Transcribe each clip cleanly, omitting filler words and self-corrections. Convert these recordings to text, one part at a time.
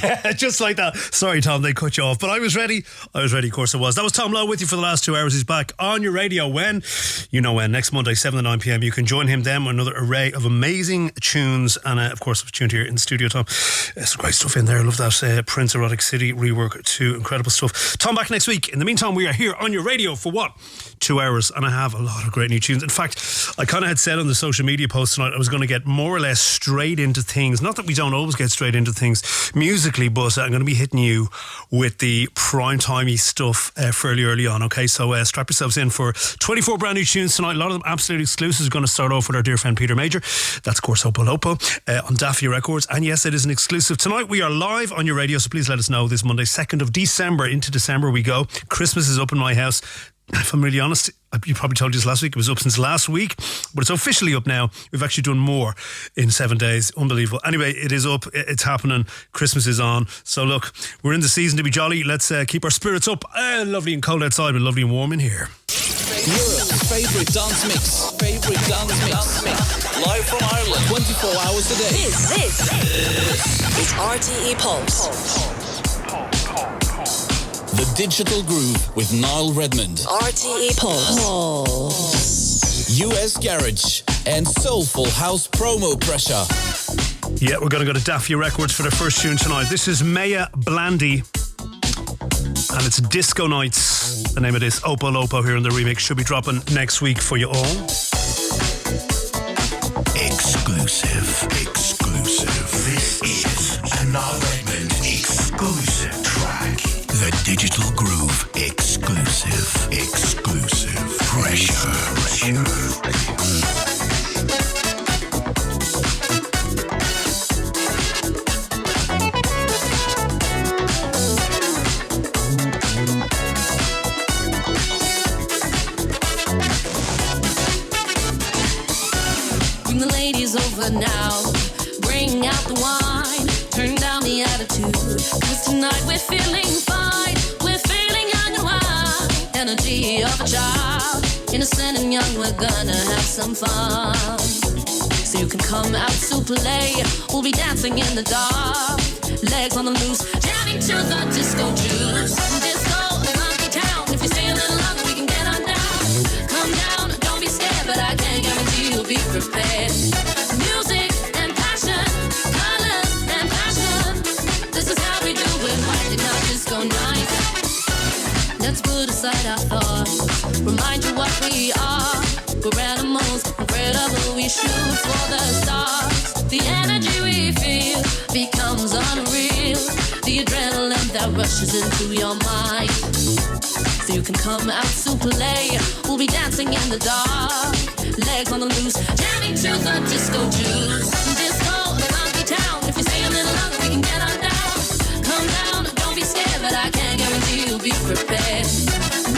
Yeah, just like that. Sorry, Tom, they cut you off. But I was ready. Of course I was. That was Tom Lowe with you for the last 2 hours. He's back on your radio when? You know when. Next Monday, 7 to 9 p.m. You can join him then with another array of amazing tunes. And of course, I've tuned here in the studio, Tom. Some great stuff in there. I love that Prince Erotic City rework too. Incredible stuff. Tom back next week. In the meantime, we are here on your radio for what? 2 hours. And I have a lot of great new tunes. In fact, I kind of had said on the social media post tonight I was going to get more or less straight into things. Not that we don't always get straight into things musically, but I'm going to be hitting you with the prime-timey stuff fairly early on, okay? So strap yourselves in for 24 brand new tunes tonight. A lot of them absolute exclusives. Going to start off with our dear friend Peter Major. That's, of course, Opolopo on Dafia Records. And yes, it is an exclusive. Tonight we are live on your radio, so please let us know this Monday, 2nd of December. Into December we go. Christmas is up in my house. If I'm really honest, you probably told you this last week, it was up since last week, but it's officially up now. We've actually done more in 7 days. Unbelievable. Anyway, it is up, it's happening, Christmas is on. So look, we're in the season to be jolly. Let's keep our spirits up. Lovely and cold outside, but lovely and warm in here. Europe's favourite dance mix. Live from Ireland, 24 hours a day. This is RTE Pulse. The Digital Groove with Niall Redmond. RTE Pulse. US Garage and Soulful House promo pressure. Yeah, we're going to go to Dafia Records for the first tune tonight. This is Maya Blandy, and it's Disco Nights. The name of this, Opolopo, here in the remix. Should be dropping next week for you all. Exclusive. This is a Niall Redmond exclusive track. The Digital Groove exclusive. Pressure. Bring the ladies over now. Bring out the wine. Turn down the attitude. 'Cause tonight we're feeling fine. We're feeling young and wild. Energy of a child. Innocent and young, we're gonna have some fun. So you can come out to play. We'll be dancing in the dark. Legs on the loose. Jamming to the disco juice. Disco, funky town. If you stay a little longer, we can get on down. Come down, don't be scared, but I can't guarantee you'll be prepared. Music and passion, colors and passion. This is how we do it. Why did not disco night? Let's put aside our thoughts. Remind you what we are. We're animals, incredible. We shoot for the stars. The energy we feel becomes unreal. The adrenaline that rushes into your mind. So you can come out to play. We'll be dancing in the dark. Legs on the loose, jamming to the disco juice. Disco, funky town. If you stay a little longer, we can get on down. Come down, don't be scared, but I can't guarantee you'll be prepared.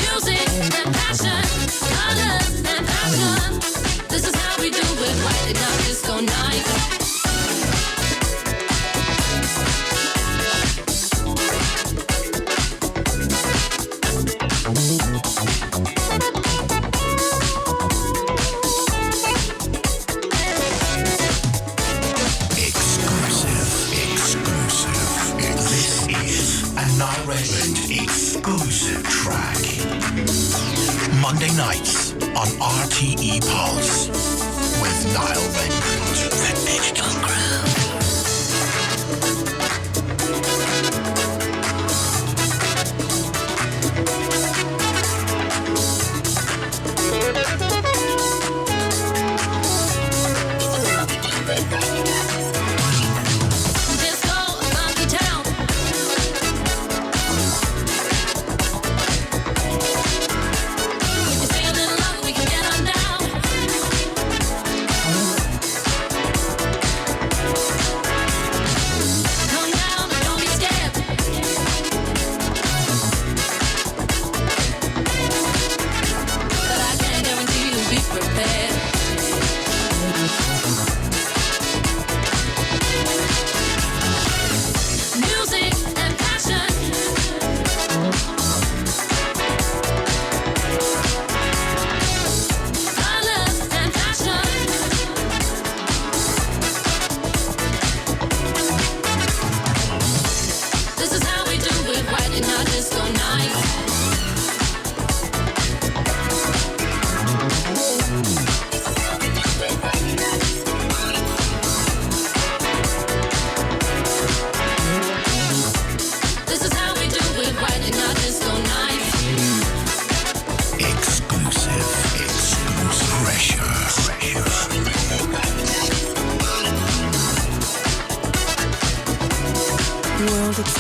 Music and passion, colors and passion. This is how we do it. White it down, disco night. Niall Redmond exclusive track. Monday nights on RTE Pulse with Niall Redmond. The Digital Groove.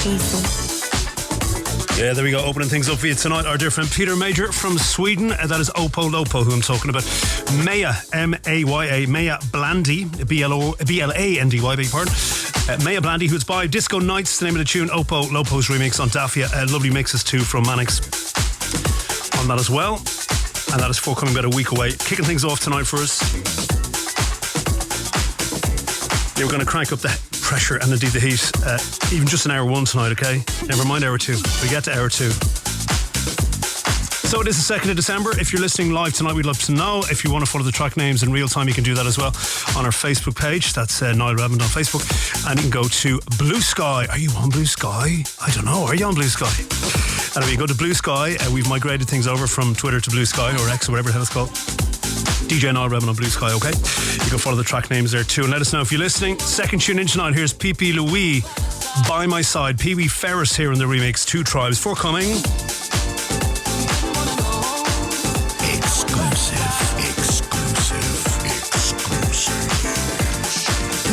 exclusive. Yeah, there we go. Opening things up for you tonight, our dear friend Peter Major from Sweden. That is Opolopo, who I'm talking about. Maya, M-A-Y-A, Maya Blandy, B-L-A-N-D-Y, beg your pardon. Maya Blandy, who's by Disco Nights, the name of the tune. Opolopo's remix on Dafia. Lovely mixes too from Mannix on that as well. And that is forthcoming about a week away. Kicking things off tonight for us. Yeah, we're going to crank up the pressure and indeed the heat, even just in hour one tonight, okay? Never mind hour two. We get to hour two. So it is the 2nd of December. If you're listening live tonight, we'd love to know. If you want to follow the track names in real time, you can do that as well on our Facebook page. That's Niall Redmond on Facebook. And you can go to Blue Sky. Are you on Blue Sky? I don't know. Are you on Blue Sky? Anyway, you go to Blue Sky. We've migrated things over from Twitter to Blue Sky, or X, or whatever the hell it's called. DJ Niall Redmond on Blue Sky, okay? You can follow the track names there too, and let us know if you're listening. Second tune in tonight, here's Peewee, By My Side. Peewee Ferris here in the remix, Two Tribes, forthcoming. Exclusive.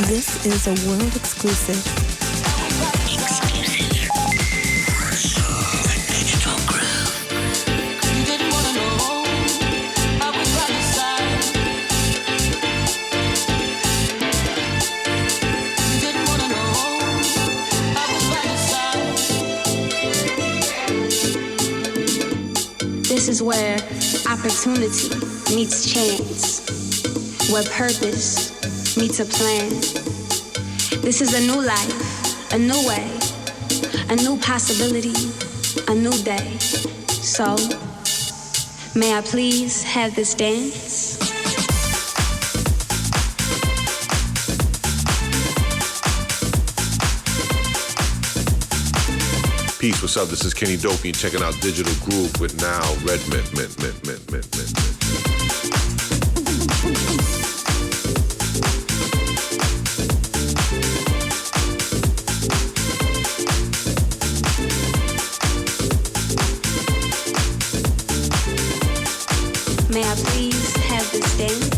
This is a world exclusive. This is where opportunity meets chance, where purpose meets a plan. This is a new life, a new way, a new possibility, a new day. So, may I please have this dance? Peace, what's up? This is Kenny Dopey and checking out Digital Groove with Niall Redmond. May I please have this dance?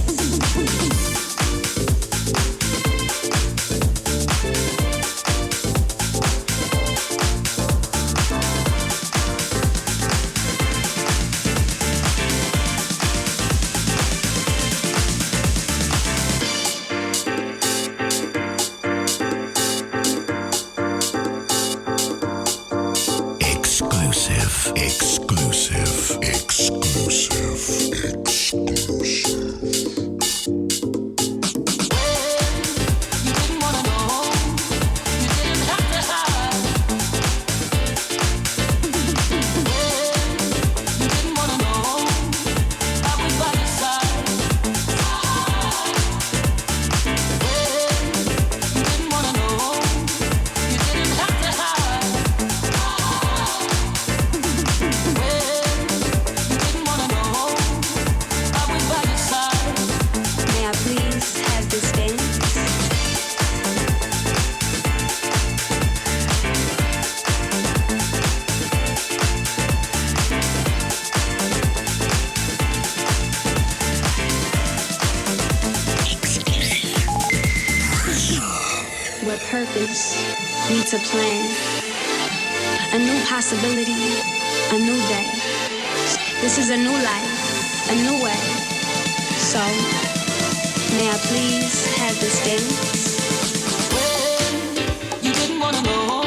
A plan, a new possibility, a new day. This is a new life, a new way. So, may I please have this dance? Well, you didn't want to know.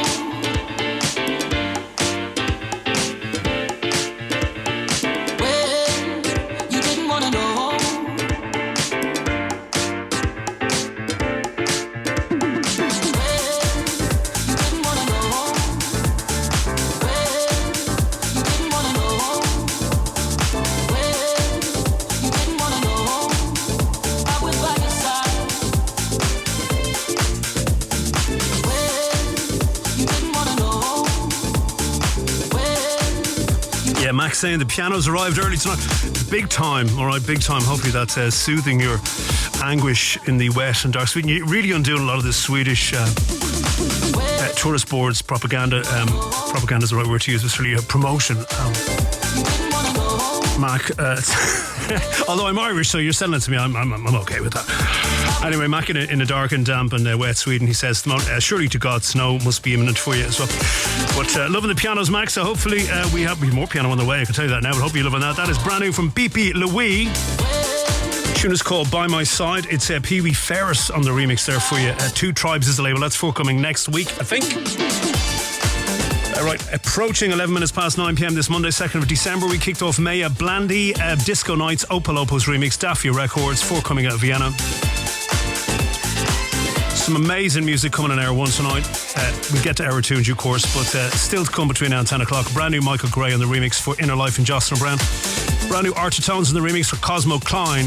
Max saying the piano's arrived early tonight. Big time, all right, big time. Hopefully that's soothing your anguish in the wet and dark Sweden. You're really undoing a lot of this Swedish tourist boards propaganda. Propaganda is the right word to use. It's really a promotion. Mac, although I'm Irish, so you're selling it to me. I'm okay with that. Anyway, Mac in a dark and damp and wet Sweden, he says, surely to God, snow must be imminent for you as well. But loving the pianos, Mac, so hopefully we have more piano on the way, I can tell you that now, but hope you're loving that. That is brand new from Beepy Louis. The tune is called By My Side. It's Peewee Ferris on the remix there for you. Two Tribes is the label. That's forthcoming next week, I think. Right, approaching 11 minutes past 9 p.m. this Monday, 2nd of December, we kicked off Maya Blandy Disco Nights, Opolopo's remix, Dafia Records, forthcoming out of Vienna. Some amazing music coming in hour one tonight. We'll get to hour two in due course, but still to come between now and 10 o'clock. Brand new Michael Gray on the remix for Inner Life and Jocelyn Brown. Brand new Archer Tones on the remix for Cosmo Klein.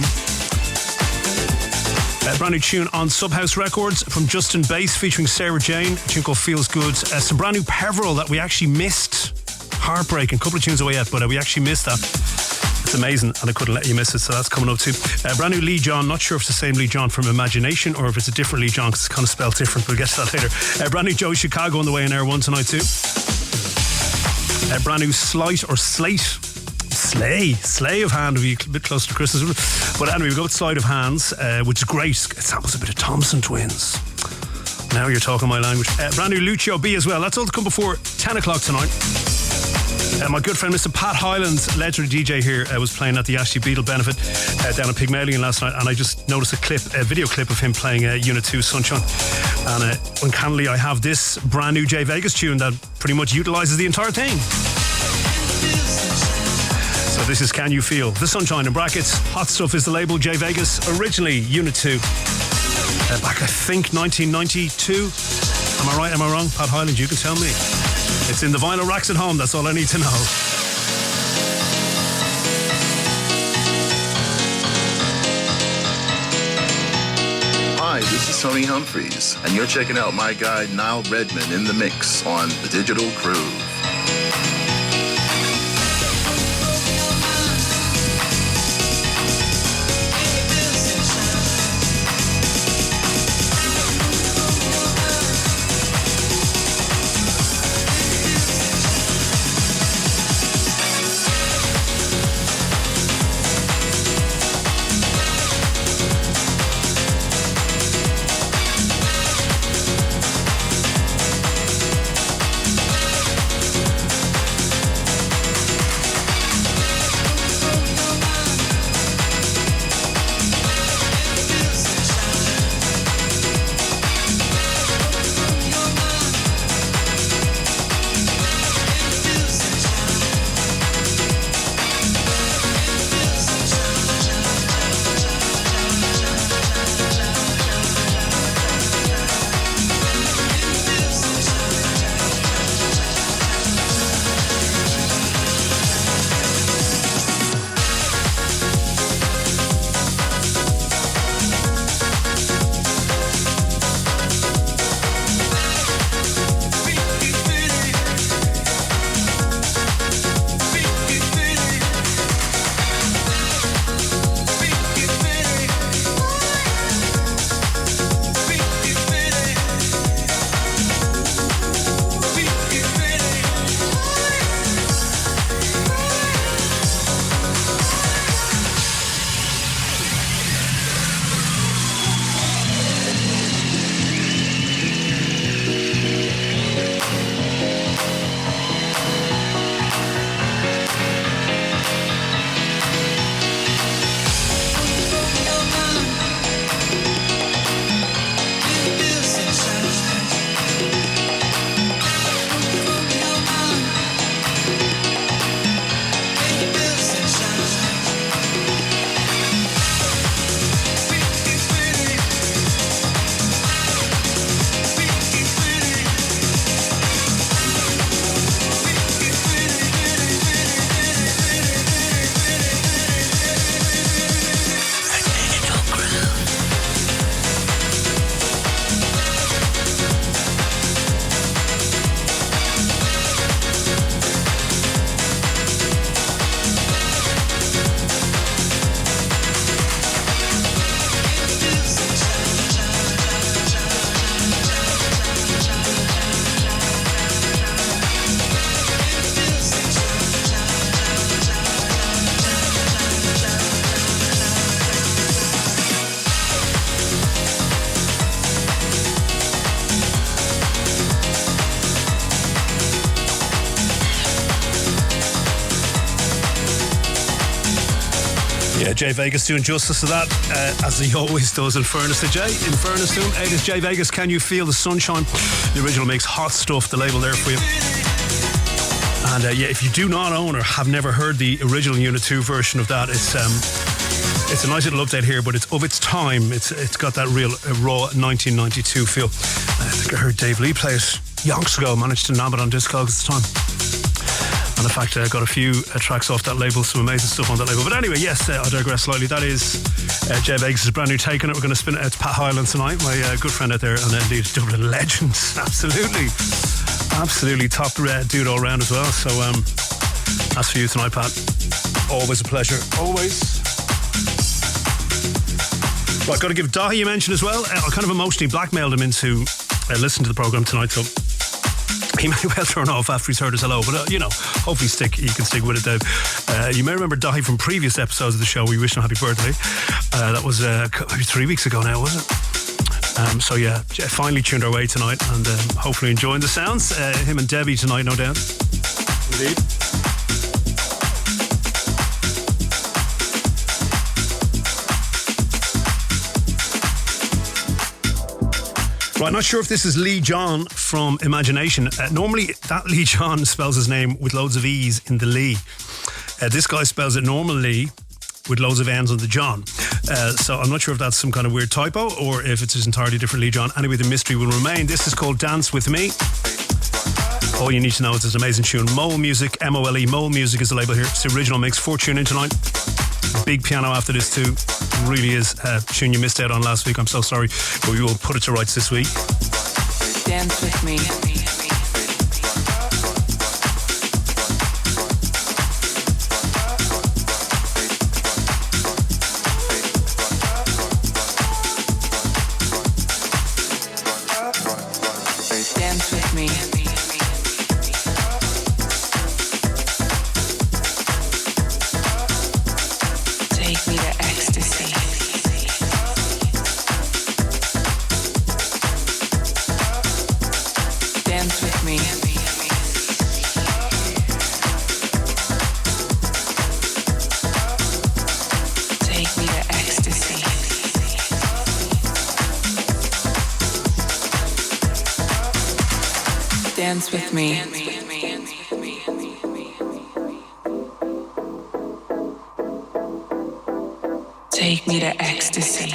Brand new tune on Subhouse Records from Justin Bayce featuring Sarah Jane. A tune called Feels Good. Some brand new Peveril that we actually missed. Heartbreaking. A couple of tunes away yet, but we actually missed that. It's amazing, and I couldn't let you miss it, so that's coming up too. Brand new Lee Jonn. Not sure if it's the same Lee Jonn from Imagination or if it's a different Lee Jonn because it's kind of spelled different. We'll get to that later. Brand new Joe Chicago on the way in hour one tonight too. Brand new Slate of Hand will be a bit closer to Christmas. But anyway, we go with Slide of Hands, which is great. It samples a bit of Thompson Twins. Now you're talking my language. Brand new Lucio B as well. That's all to come before 10 o'clock tonight. My good friend Mr. Pat Hyland's legendary DJ here was playing at the Ashley Beadle benefit down in Pygmalion last night, and I just noticed a video clip of him playing Unit 2 Sunshine. And uncannily, I have this brand new Jay Vegas tune that pretty much utilises the entire thing. So this is Can You Feel? The Sunshine in brackets. Hot Stuff is the label. Jay Vegas, originally Unit 2. Back, I think, 1992. Am I right? Am I wrong? Pat Hyland, you can tell me. It's in the vinyl racks at home. That's all I need to know. Hi, this is Tony Humphreys, and you're checking out my guy Niall Redmond in the mix on The Digital Groove. Yeah, Jay Vegas doing justice to that, as he always does, in fairness to Jay. In fairness to him, hey, this Jay Vegas, Can You Feel the Sunshine? The original makes hot stuff, the label there for you. And yeah, if you do not own or have never heard the original Unit 2 version of that, it's a nice little update here, but it's of its time. It's got that real raw 1992 feel. I think I heard Dave Lee play it yonks ago, managed to nab it on Discogs at the time. And in fact, I got a few tracks off that label, some amazing stuff on that label. But anyway, yes, I digress slightly. That is Jay Vegas' brand new take on it. We're going to spin it out to Pat Hyland tonight, my good friend out there, and indeed Dublin legend. Absolutely top dude all round as well. So that's for you tonight, Pat. Always a pleasure. Always. Right, got to give Dahi a mention as well. I kind of emotionally blackmailed him into listening to the programme tonight, so he may well turn off after he's heard us hello, but hopefully he can stick with it, Dave. You may remember Dahi from previous episodes of the show. We wish him happy birthday. That was maybe 3 weeks ago now, was it? So yeah, finally tuned our way tonight, and hopefully enjoying the sounds. Him and Debbie tonight, no doubt. Indeed. Right, not sure if this is Lee Jonn from Imagination. Normally, that Lee Jonn spells his name with loads of E's in the Lee. This guy spells it normally with loads of N's on the John. So I'm not sure if that's some kind of weird typo or if it's his entirely different Lee Jonn. Anyway, the mystery will remain. This is called Dance With Me. All you need to know is it's an amazing tune. Mole Music, M-O-L-E, Mole Music is the label here. It's the original mix. 4 tune in tonight. Big piano after this too. Really is a tune you missed out on last week. I'm so sorry, but we will put it to rights this week. Dance with me. Dance with me. Take me to ecstasy. Dance with me. Take me to ecstasy. Dance with me. Take me to ecstasy.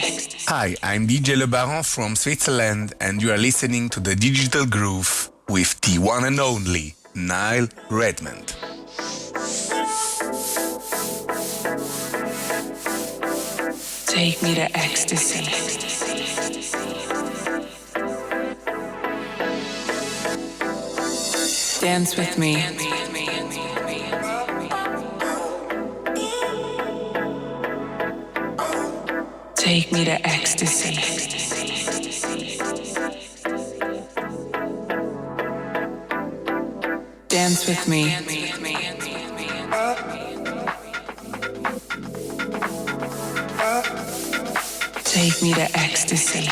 Hi, I'm DJ Le Baron from Switzerland, and you are listening to The Digital Groove with the one and only Niall Redmond. Take me to ecstasy. Dance with me. Take me to ecstasy. Dance with me. Take me to ecstasy.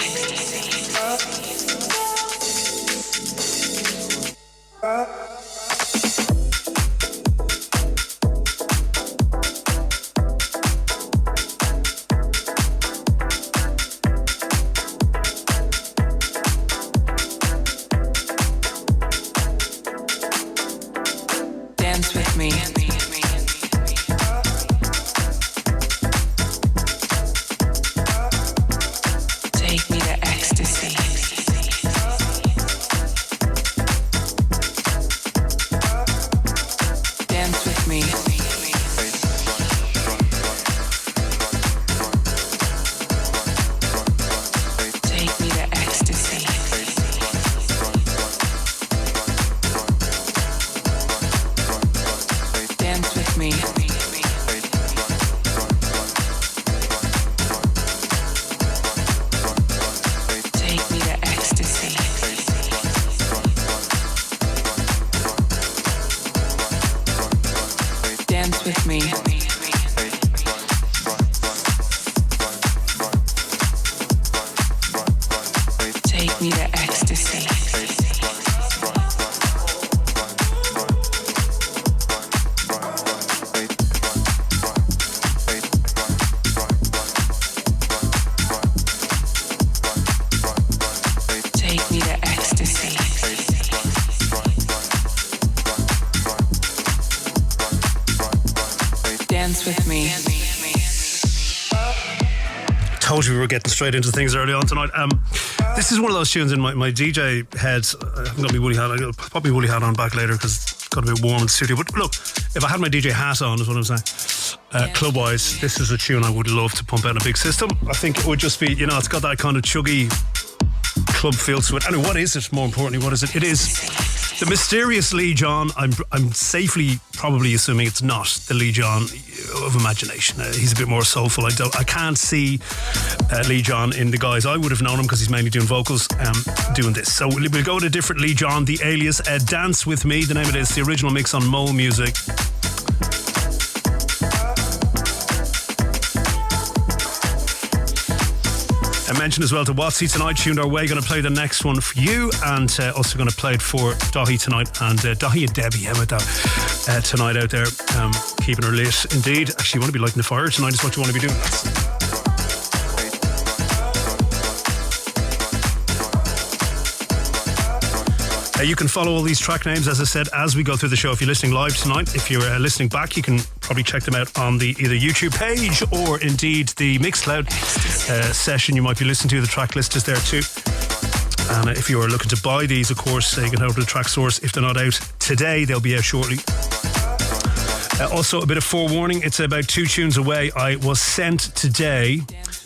Dance with me. Take me to Told you we were getting straight into things early on tonight. This is one of those tunes in my DJ head. I've got my woolly hat. I'll pop my woolly hat on back later because it's got a bit warm in the studio. But look, if I had my DJ hat on, is what I'm saying. Club-wise, this is a tune I would love to pump out in a big system. I think it would just be, you know, it's got that kind of chuggy club feel to it. Anyway, what is it? More importantly, what is it? It is the mysterious Lee Jonn. I'm safely probably assuming it's not the Lee Jonn of imagination. He's a bit more soulful. I can't see Lee Jonn in the guys I would have known him because he's mainly doing vocals, doing this. So we'll go to a different Lee Jonn, the alias Dance With Me. The name of it is the original mix on Mole Music. I mentioned as well to Watsy tonight, tuned our way, going to play the next one for you, and also going to play it for Dahi tonight, and Dahi and Debbie, how about that, tonight out there, keeping her lit indeed. Actually, you want to be lighting the fire tonight is what you want to be doing. You can follow all these track names, as I said, as we go through the show. If you're listening live tonight, if you're listening back, you can probably check them out on the either YouTube page or indeed the Mixcloud session you might be listening to. The track list is there too. And if you are looking to buy these, of course, you can head over to the Track Source. If they're not out today, they'll be out shortly. Also, a bit of forewarning, it's about 2 tunes away. I was sent today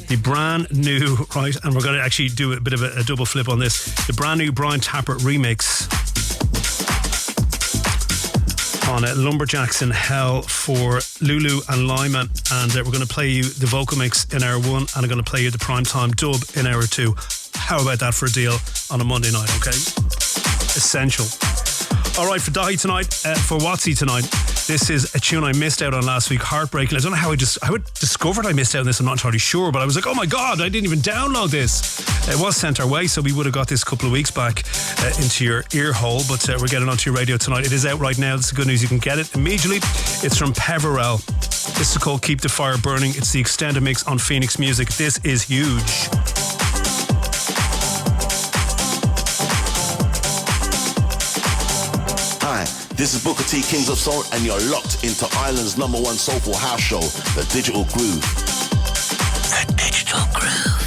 the brand new, right, and we're going to actually do a bit of a double flip on this, the brand new Brian Tappert remix on Lumberjacks in Hell for Lulu and LYMA, and we're going to play you the vocal mix in hour 1, and I'm going to play you the primetime dub in hour 2. How about that for a deal on a Monday night, okay? Essential. All right, for Dahi tonight, for Watsy tonight, this is a tune I missed out on last week, Heartbreaking. I don't know how I discovered I missed out on this, I'm not entirely sure, but I was like, oh my God, I didn't even download this. It was sent our way, so we would have got this a couple of weeks back into your ear hole, but we're getting onto your radio tonight. It is out right now. This is good news. You can get it immediately. It's from Peverell. This is called Keep the Fire Burning. It's the extended mix on Phoenix Music. This is huge. Hi, this is Booker T, Kings of Soul, and you're locked into Ireland's #1 soulful house show, The Digital Groove. The Digital Groove.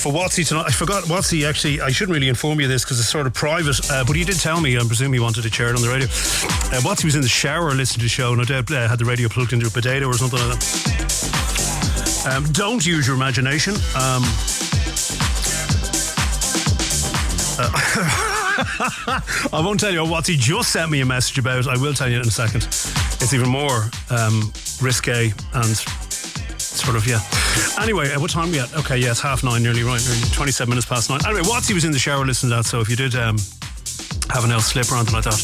for Watsy tonight. I forgot Watsy, actually, I shouldn't really inform you of this because it's sort of private, but he did tell me, I presume he wanted to share it on the radio. Watsy was in the shower listening to the show, no doubt had the radio plugged into a potato or something like that. Don't use your imagination. I won't tell you what he just sent me a message about. I will tell you in a second. It's even more risque and sort of, yeah. Anyway, what time are we at? Okay, yeah, it's 9:30, nearly right. 27 minutes past 9. Anyway, Watsy was in the shower listening to that, so if you did have an else slip or anything like that,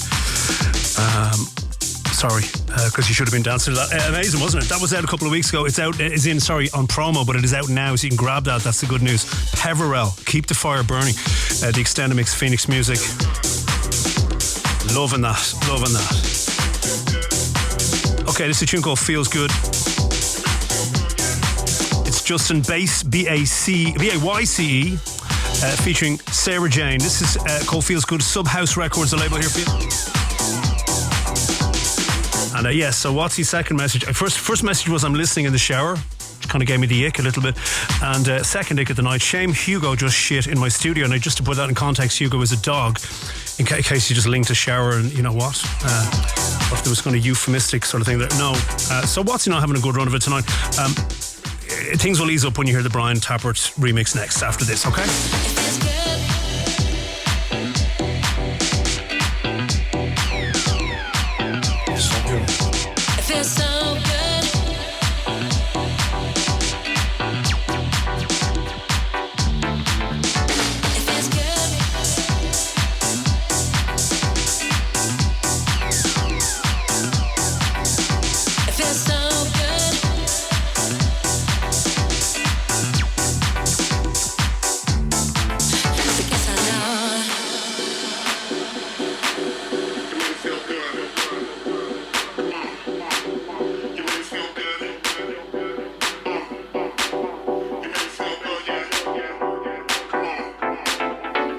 sorry, because you should have been dancing to that. Amazing, wasn't it? That was out a couple of weeks ago. It's out, on promo, but it is out now, so you can grab that. That's the good news. Peverell, Keep the Fire Burning. The extended mix, Phoenix Music. Loving that. Okay, this is a tune called Feels Good. It's Justin Bayce, B-A-Y-C-E, featuring Sarah Jane. This is called Feels Good. Subhouse Records, the label here for you. And yes, so what's his second message? First message was I'm listening in the shower. Kind of gave me the ick a little bit. And second ick of the night, shame Hugo just shit in my studio. And just to put that in context, Hugo is a dog, in case you just linked a shower and you know what, or if there was kind of euphemistic sort of thing there. No. So Watsy not having a good run of it tonight. Things will ease up when you hear the Brian Tappert remix next after this, okay? It feels so good. It feels good. It feels so good.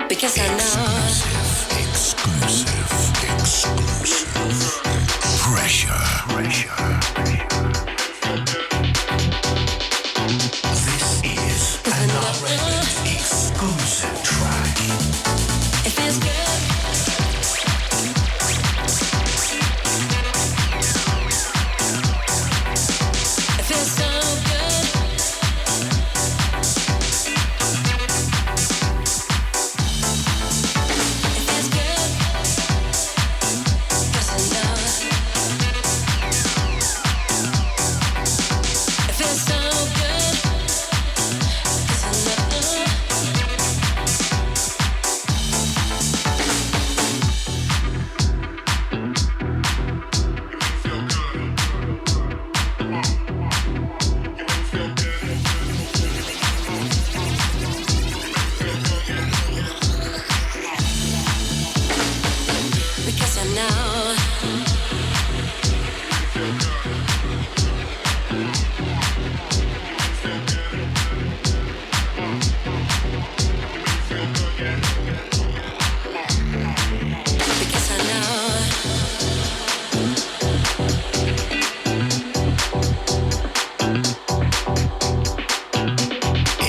Because I know. Because I know. Exclusive. Pressure. This is an Redmond exclusive track. It feels good. It feels so good. It feels good. 'Cause I know. It feels so good. 'Cause I know. Because I know. Because I know.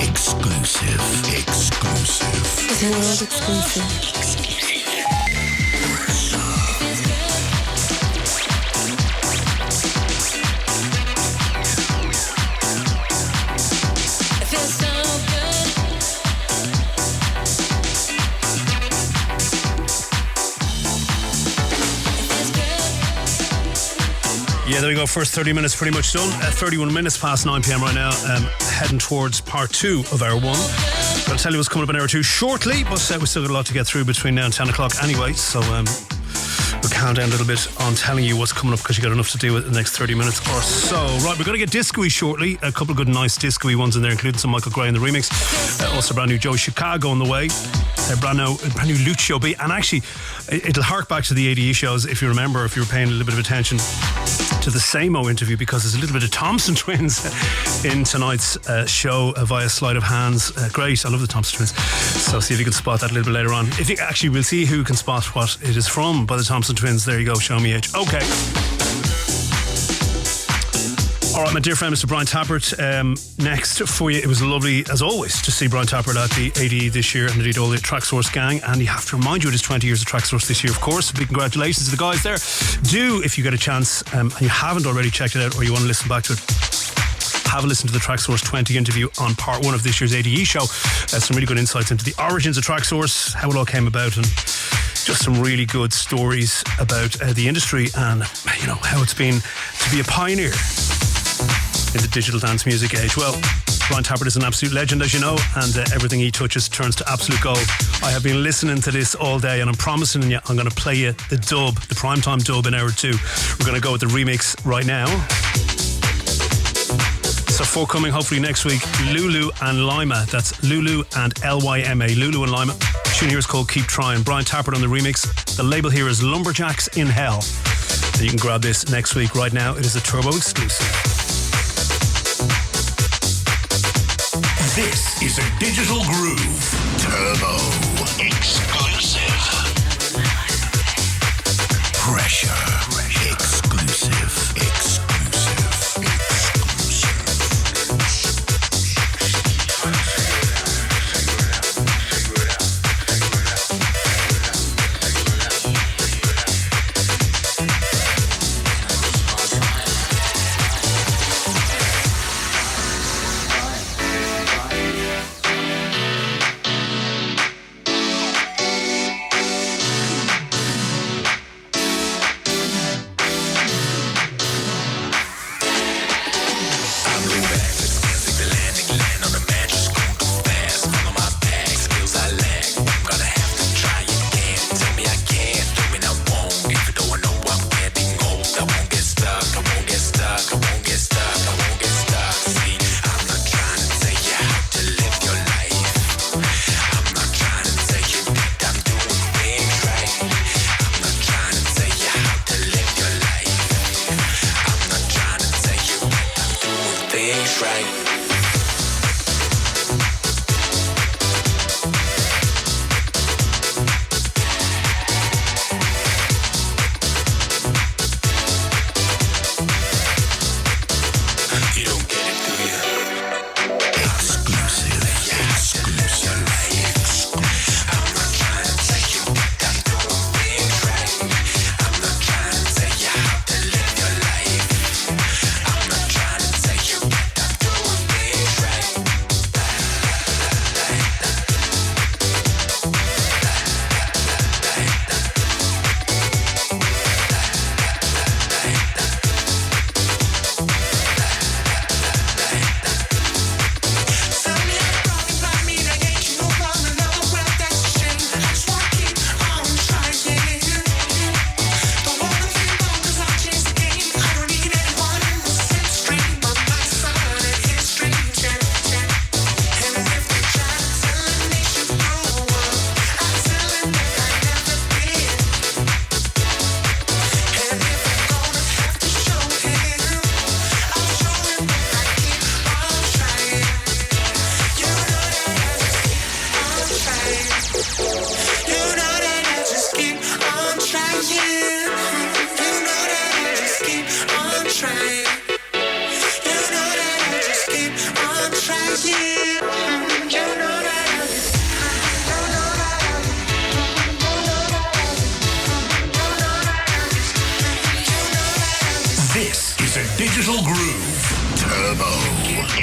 Exclusive. World exclusive. It feels so good. It feels good. Yeah, there we go. First 30 minutes pretty much done. 31 minutes past 9 p.m. right now. Heading towards part 2 of hour 1. I'll tell you what's coming up in hour 2 shortly, but we've still got a lot to get through between now and 10 o'clock anyway, so we'll calm down a little bit on telling you what's coming up because you've got enough to do with the next 30 minutes or so. Right, we're going to get disco-y shortly. A couple of good, nice disco-y ones in there, including some Michael Gray in the remix. Also brand new Joe Chicago on the way. Brand new Lucio B. And actually, it'll hark back to the ADE shows, if you remember, if you were paying a little bit of attention to the Samo interview, because there's a little bit of Thompson Twins in tonight's show via sleight of hands. Great, I love the Thompson Twins. So see if you can spot that a little bit later on. If you actually, we'll see who can spot what it is from by the Thompson Twins. There you go, show me age. Okay. All right, my dear friend, Mr. Brian Tappert, next for you. It was lovely, as always, to see Brian Tappert at the ADE this year and indeed all the Tracksource gang. And you have to remind you, it is 20 years of Tracksource this year, of course. Big congratulations to the guys there. Do, if you get a chance, and you haven't already checked it out or you want to listen back to it, have a listen to the Tracksource 20 interview on part 1 of this year's ADE show. Some really good insights into the origins of Tracksource, how it all came about, and just some really good stories about the industry and, you know, how it's been to be a pioneer in the digital dance music age. Well, Brian Tappert is an absolute legend, as you know, and everything he touches turns to absolute gold. I have been listening to this all day, and I'm promising you I'm going to play you the dub, the primetime dub in hour 2. We're going to go with the remix right now. So forthcoming, hopefully next week, Lulu and LYMA. That's Lulu and LYMA. Lulu and LYMA. The tune here is called Keep Trying. Brian Tappert on the remix. The label here is Lumberjacks in Hell. And you can grab this next week. Right now, it is a Turbo exclusive. This is a Digital Groove Turbo exclusive. Pressure exclusive. Digital Groove Turbo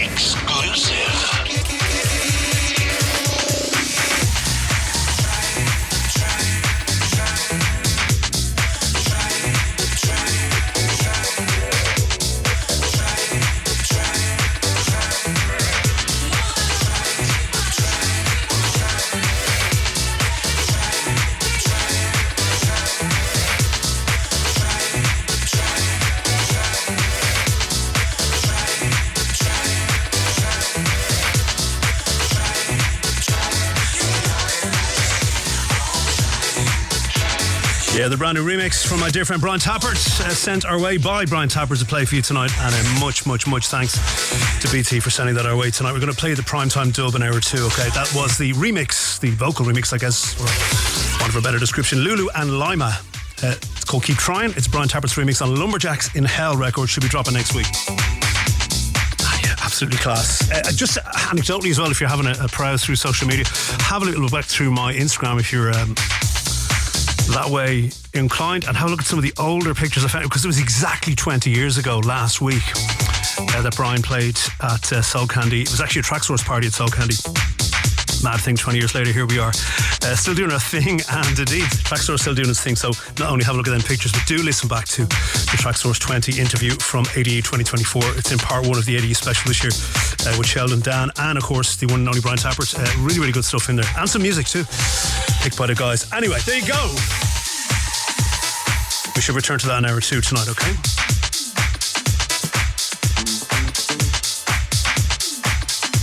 exclusive. Yeah, the brand new remix from my dear friend Brian Tappert, sent our way by Brian Tappert to play for you tonight, and a much thanks to BT for sending that our way tonight. We're going to play the primetime dub in hour 2, okay? That was the remix, the vocal remix, I guess, or want of a better description, Lulu and LYMA. It's called Keep Trying. It's Brian Tappert's remix on Lumberjacks in Hell record. Should be dropping next week. Absolutely class. Just anecdotally as well, if you're having a browse through social media, have a little look back through my Instagram if you're that way inclined, and have a look at some of the older pictures I found, because it was exactly 20 years ago last week that Brian played at Soul Candy. It was actually a Tracksource party at Soul Candy. Mad thing, 20 years later, here we are. Still doing our thing, and indeed, Tracksource still doing its thing. So not only have a look at them pictures, but do listen back to the Tracksource 20 interview from ADE 2024. It's in part one of the ADE special this year with Sheldon, Dan, and of course the one and only Brian Tappert. Really, really good stuff in there. And some music too, picked by the guys. Anyway, there you go. We should return to that in hour 2 tonight, okay?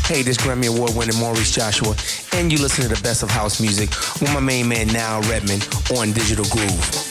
Hey, this Grammy Award winning Maurice Joshua, and you listen to the best of house music with my main man Niall Redmond on Digital Groove.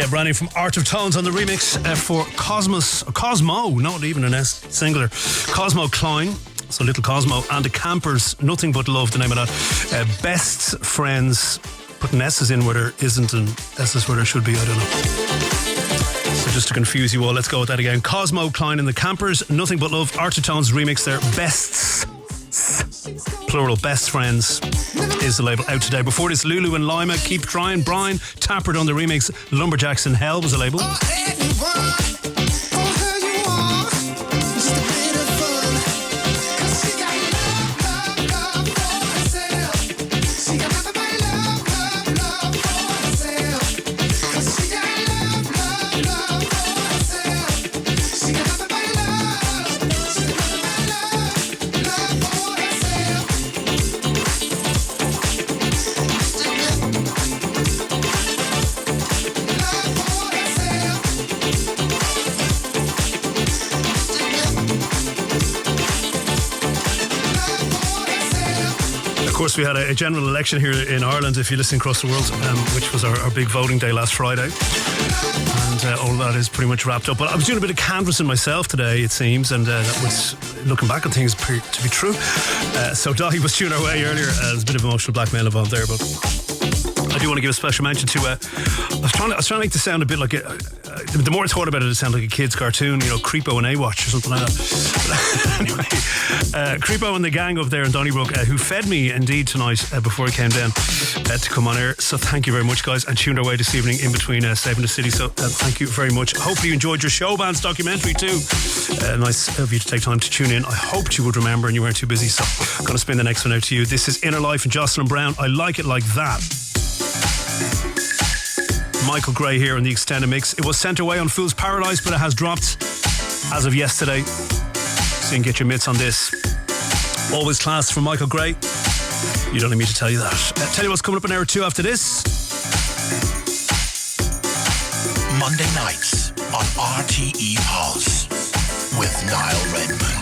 Brand new from Art of Tones on the remix for Cosmo, not even an S, singular, Cosmo Klein, so Little Cosmo, and the Campers, Nothing But Love, the name of that. Best Friends, putting S's in where there isn't and S's where there should be, I don't know. So just to confuse you all, let's go with that again. Cosmo Klein and the Campers, Nothing But Love, Art of Tones remix there. Bests, plural, Best Friends is the label out today. Before this, Lulu and LYMA, Keep Trying. Brian Tappert on the remix. Lumberjacks in Hell was the label. course, we had a general election here in Ireland, if you listen across the world, which was our big voting day last Friday. And all that is pretty much wrapped up. But I was doing a bit of canvassing myself today, it seems, and that was, looking back on things, to be true. So Dahi was tuning our way earlier. There's a bit of emotional blackmail involved there, but I do want to give a special mention to I was trying to make this sound a bit like the more I thought about it, it sounded like a kid's cartoon, Creepo and A-Watch or something like that. But anyway, Creepo and the gang up there in Donnybrook, who fed me indeed tonight before I came down to come on air. So thank you very much, guys, and tuned our way this evening in between saving the city. So thank you very much. Hopefully you enjoyed your show bands documentary too. Nice of you to take time to tune in. I hoped you would remember and you weren't too busy. So I'm going to spin the next one out to you. This is Inner Life and Jocelyn Brown. I Like It Like That. Michael Gray here in the extended mix. It was sent away on Fool's Paradise, but it has dropped as of yesterday. So you can get your mitts on this. Always class from Michael Gray. You don't need me to tell you that. Tell you what's coming up in hour 2 after this. Monday nights on RTE Pulse with Niall Redmond.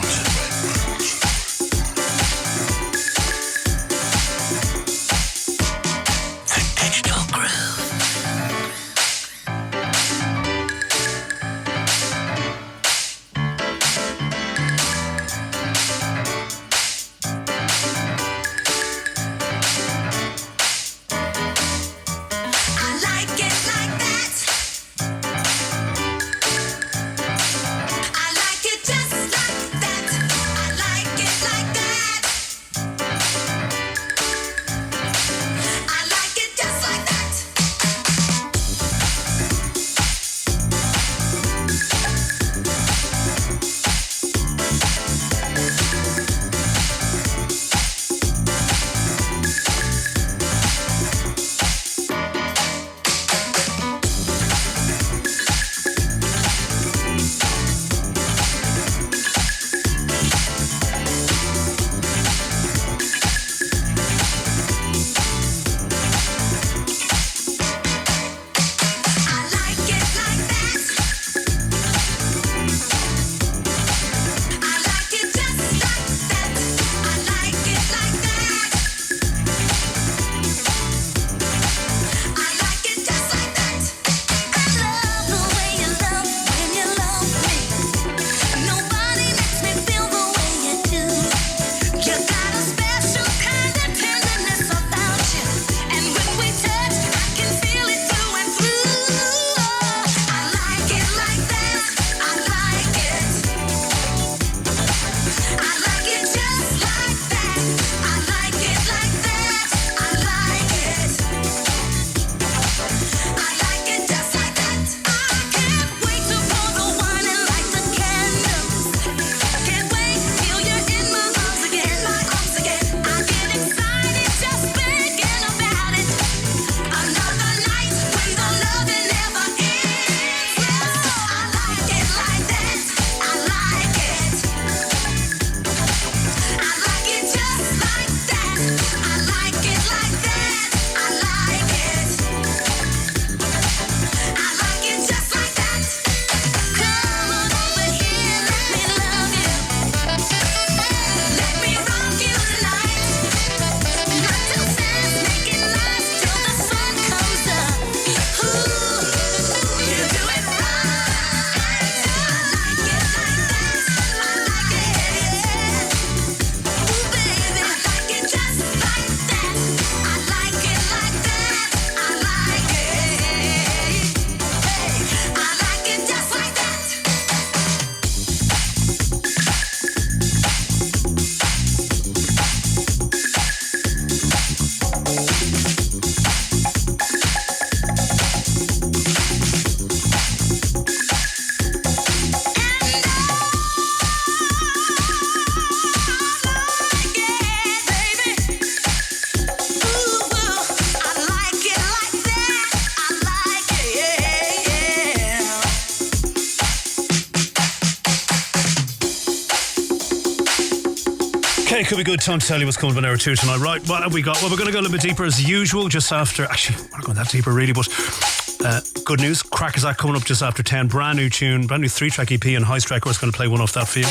Okay, could be a good time to tell you what's coming up in hour 2 tonight. Right, what have we got? Well, we're going to go a little bit deeper as usual, just after... Actually, we're not going that deeper really, but good news. Crack is that coming up just after 10. Brand new tune, brand new 3-track EP, and High Striker is going to play one off that for you.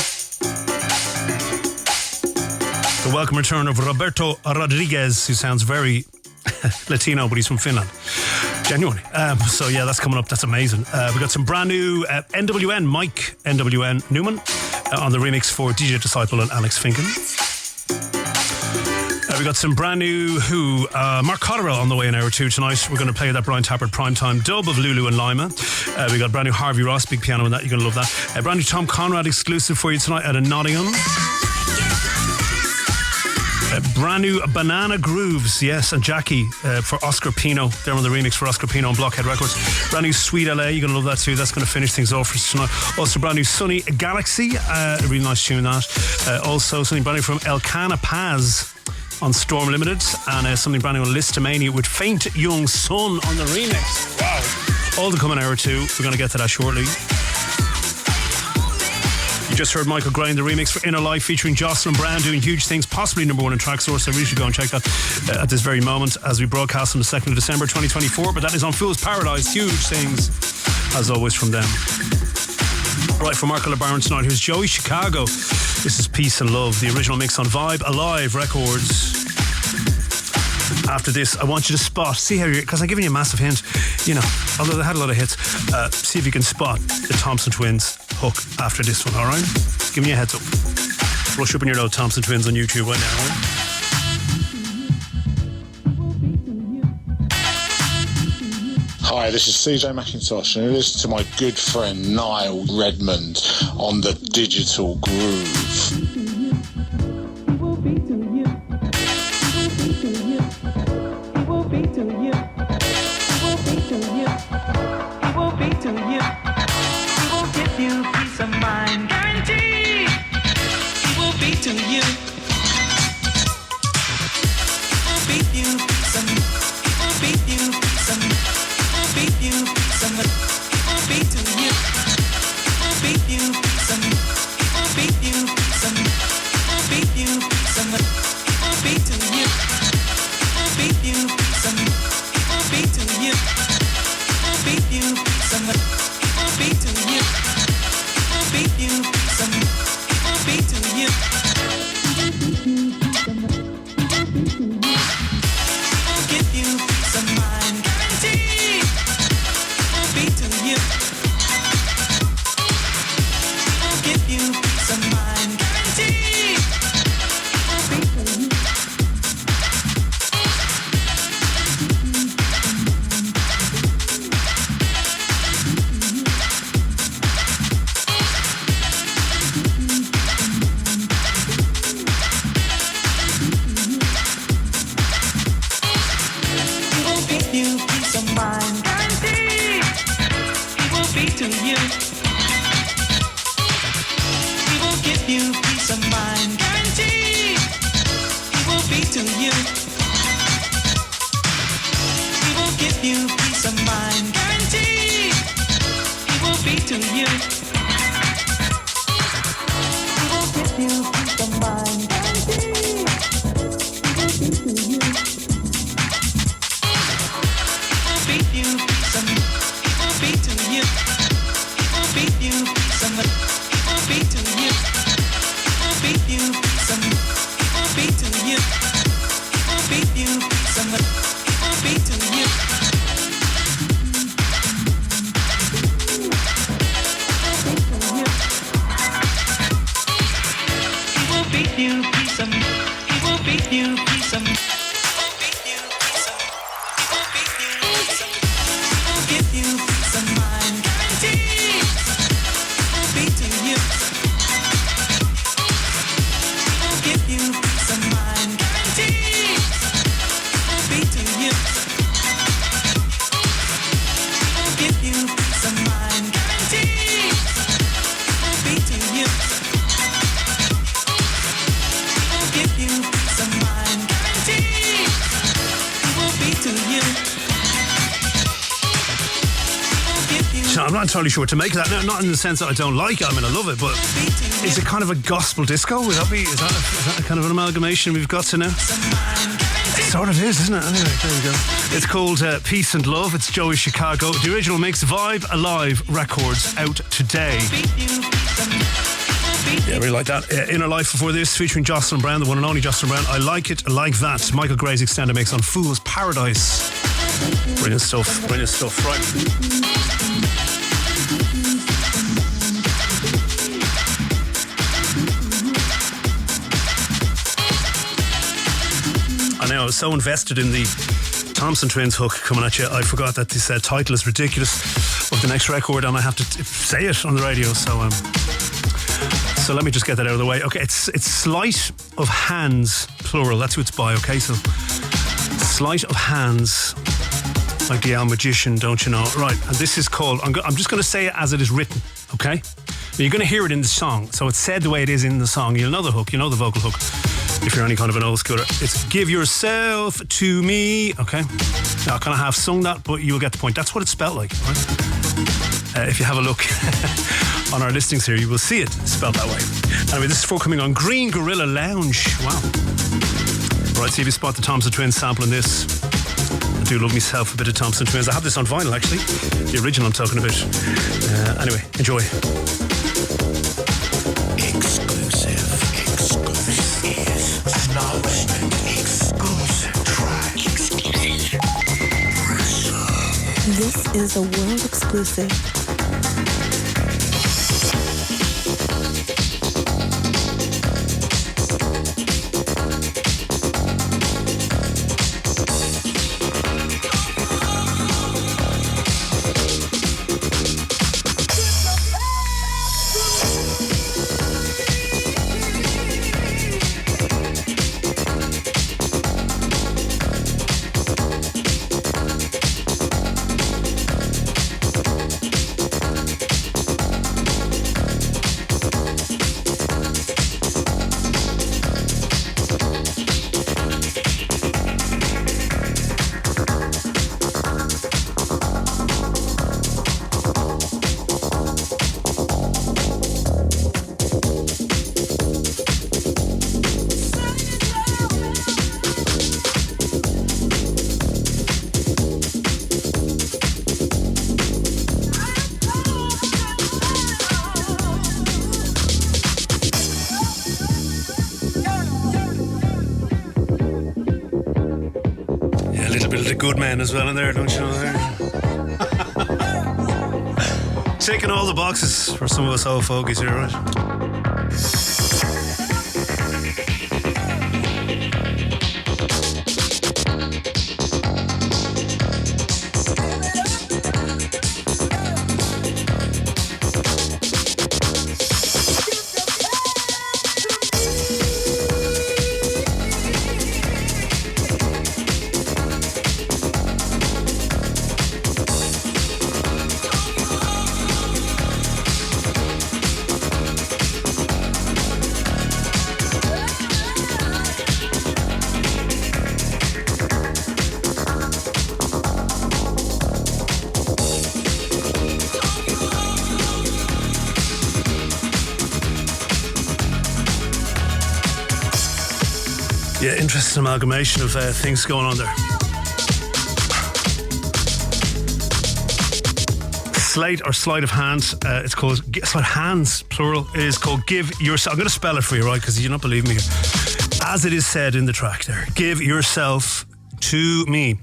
The welcome return of Roberto Rodriguez, who sounds very Latino, but he's from Finland. Genuinely. So yeah, that's coming up. That's amazing. We got some brand new NWN, Mike NWN Newman on the remix for DJ Disciple and Alex Finken. We got some brand new Mark Cotterill on the way in hour 2 tonight. We're going to play that Brian Tappert primetime dub of Lulu and LYMA. We got brand new Harvey Ross, big piano in that. You're going to love that. Brand new Tom Conrad exclusive for you tonight out of Nottingham. Brand new Banana Grooves, yes, and Jackie for Oscar Pino. They're on the remix for Oscar Pino on Blockhead Records. Brand new Sweet LA, you're going to love that too. That's going to finish things off for us tonight. Also brand new Sunny Galaxy, a really nice tune that. Also something brand new from Elkanah Paz on Storm Limited, and something brand new on Listomania with Faint Young Sun on the remix. Wow. All to come in hour 2. We're going to get to that shortly. You just heard Michael Grind, the remix for Inner Life featuring Jocelyn Brown doing huge things, possibly number 1 in Tracksource. So I really should go and check that at this very moment as we broadcast on the 2nd of December 2024. But that is on Fool's Paradise. Huge things, as always, from them. Right, from Marco LeBaron tonight, here's Joey Chicago. This is Peace and Love, the original mix on Vibe Alive Records. After this, I want you to spot, see how you're, because I'm giving you a massive hint, you know, although they had a lot of hits, see if you can spot the Thompson Twins hook after this one, alright? Give me a heads up. Rush up in your load Thompson Twins on YouTube right now, alright? Hi, this is CJ McIntosh, and you listen to my good friend Niall Redmond on the Digital Groove. I'm not entirely sure what to make of that. No, not in the sense that I don't like it. I mean, I love it, but is it kind of a gospel disco? Would that be? Is that a kind of an amalgamation we've got to now? It sort of is, isn't it? Anyway, there we go. It's called Peace and Love. It's Joey Chicago. The original mix, Vibe Alive Records, out today. Yeah, really like that. Inner Life before this, featuring Jocelyn Brown, the one and only Jocelyn Brown. I like it like that. Michael Gray's extended mix on Fool's Paradise. Brilliant stuff, brilliant stuff. Right. I know, I was so invested in the Thompson Twins hook coming at you, I forgot that this title is ridiculous of the next record, and I have to say it on the radio, so let me just get that out of the way. Okay, it's Sleight of Hands, plural, that's who it's by, okay? So, Sleight of Hands, like the old magician, don't you know? Right, and this is called, I'm just going to say it as it is written, okay? Now, you're going to hear it in the song, so it's said the way it is in the song. You'll know the hook, you know the vocal hook, if you're any kind of an old schooler. It's Give Yourself Tooo Meee, okay? Now, I kind of half sung that, but you'll get the point. That's what it's spelled like, right? If you have a look on our listings here, you will see it spelled that way. Anyway, this is forthcoming on Green Gorilla Lounge. Wow. Right, see if you spot the Thompson Twins sample in this. I do love myself a bit of Thompson Twins. I have this on vinyl, actually. The original I'm talking about. Anyway, enjoy. Exclusive. Acknowledgement. Exclusive track. This is a world exclusive. Good man as well in there, don't you know? Ticking all the boxes for some of us old fogies here, right? Yeah, interesting amalgamation of things going on there. Sleight or Sleight of Hand, it's called Sleight of Hands, plural, is called Give Yourself. I'm going to spell it for you, right, because you don't believe me here. As it is said in the track there, Give Yourself Tooo Meee.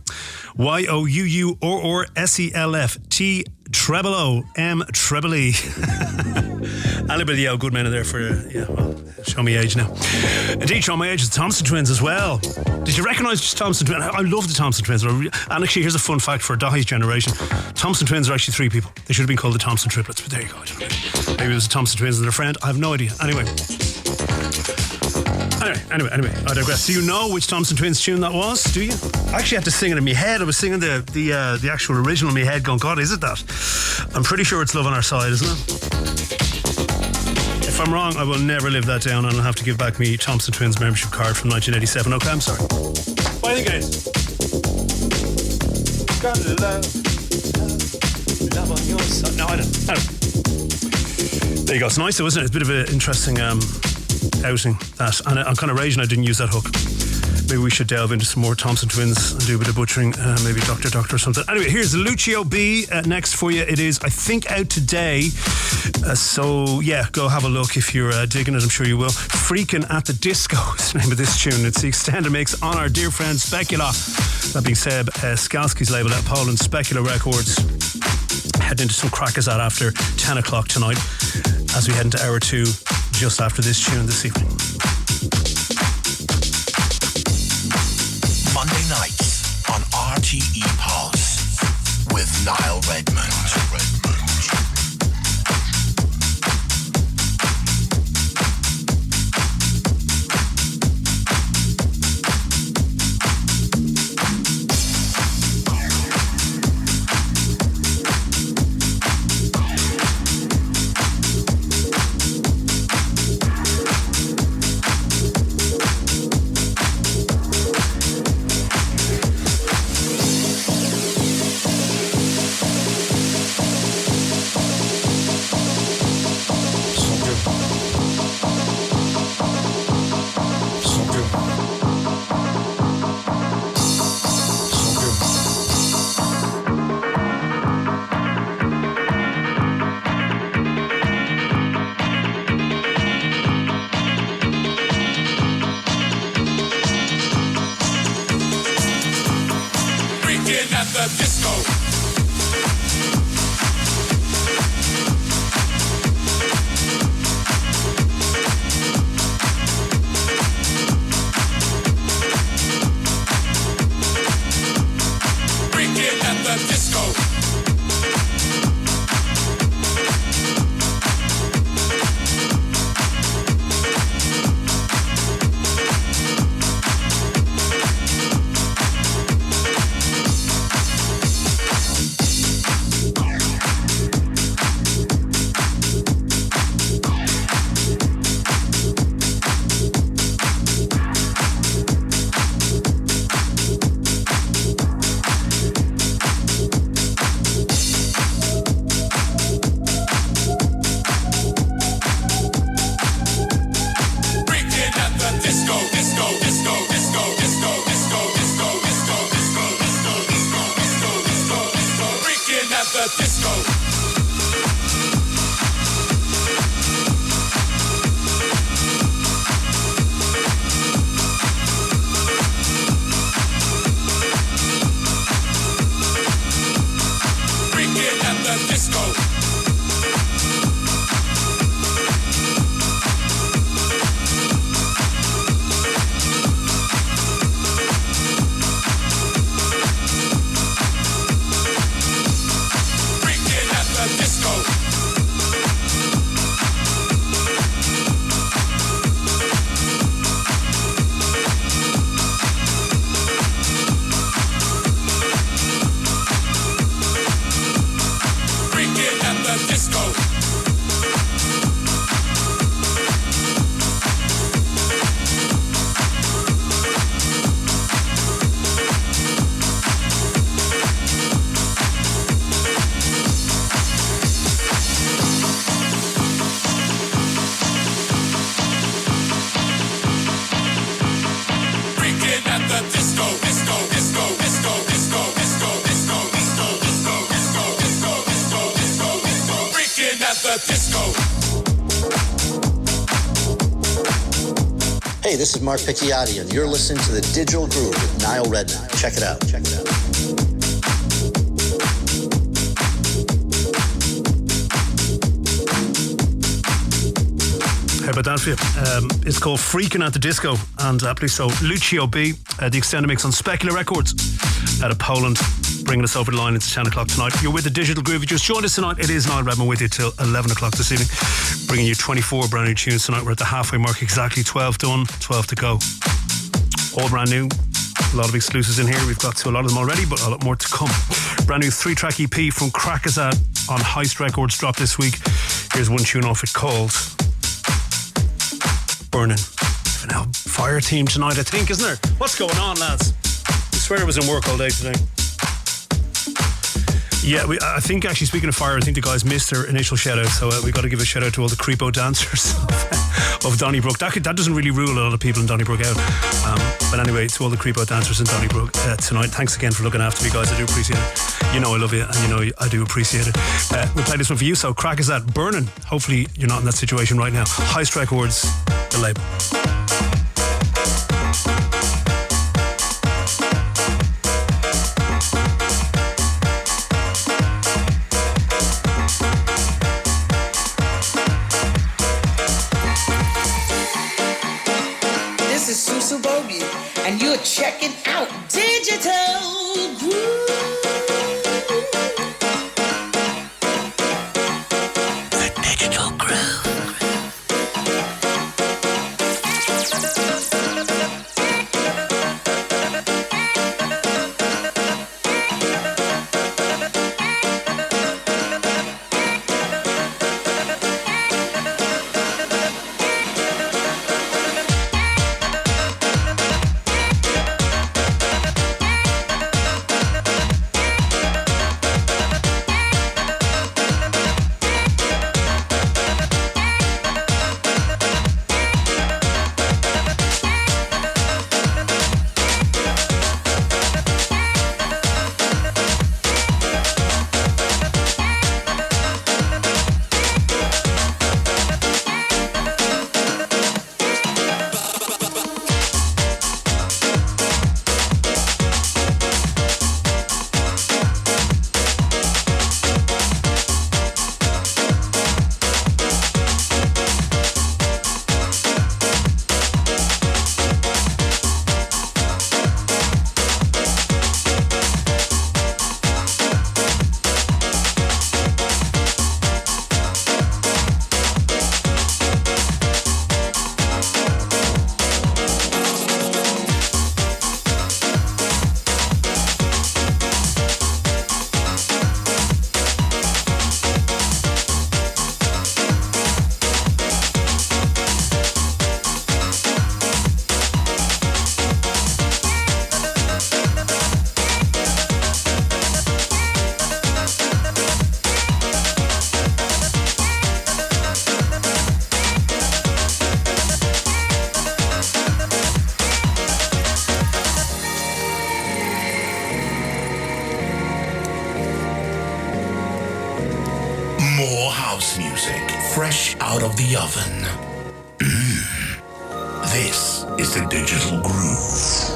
YOUURSELF Anybody good men in there for show me age now. Indeed, show my age is the Thompson Twins as well. Did you recognise Thompson Twins? I love the Thompson Twins. And actually, here's a fun fact for Dahi's generation. Thompson Twins are actually 3 people. They should have been called the Thompson Triplets, but there you go. Maybe it was the Thompson Twins and their friend. I have no idea. Anyway, I digress. Do you know which Thompson Twins tune that was? Do you? I actually had to sing it in my head. I was singing the actual original in my head going, God, is it that? I'm pretty sure it's Love on Our Side, isn't it? If I'm wrong, I will never live that down, and I'll have to give back me Thompson Twins membership card from 1987. Okay, I'm sorry. What do you think it is? Got love on your side. No, I don't. There you go. It's nice though, isn't it? It's a bit of an interesting outing, that. And I'm kind of raging I didn't use that hook. Maybe we should delve into some more Thompson Twins and do a bit of butchering, maybe Dr. Doctor or something. Anyway, here's Lucio B next for you. It is, I think, out today. So, yeah, go have a look if you're digging it. I'm sure you will. Freakin At The Disco is the name of this tune. It's the extended mix on our dear friend Spekulla. That being said, Skalski's label out of Poland, Spekulla Records. Heading into some crackers out after 10 o'clock tonight as we head into hour 2 just after this tune this evening. Monday nights on RTE Pulse with Niall Redmond. Hey, this is Mark Picchiotti, and you're listening to The Digital Groove with Niall Redmond. Check it out. How about that for you? It's called Freakin' At The Disco, and aptly so, Lucio B, the extended mix on Spekulla Records out of Poland, bringing us over the line. It's 10 o'clock tonight. You're with The Digital Groove. You just joined us tonight. It is Niall Redmond with you till 11 o'clock this evening, bringing you 24 brand new tunes tonight. We're at the halfway mark, exactly 12 done, 12 to go. All brand new. A lot of exclusives in here. We've got to a lot of them already, but a lot more to come. Brand new 3-track EP from Krakazad on Heist Records dropped this week. Here's one tune off it called Burning. Now, fire team tonight, I think, isn't there? What's going on, lads? I swear I was in work all day today. Yeah, I think actually, speaking of fire, I think the guys missed their initial shout out, so we got to give a shout out to all the creepo dancers of Donnybrook. That doesn't really rule a lot of people in Donnybrook out. But anyway, to all the creepo dancers in Donnybrook tonight, thanks again for looking after me, guys. I do appreciate it. You know I love you, and you know I do appreciate it. We'll play this one for you, so crack is that. Burning. Hopefully you're not in that situation right now. High Strike Records, the label. And you're checking out Digital Groove. The Digital Groove. Fresh out of the oven. This is the Digital Groove.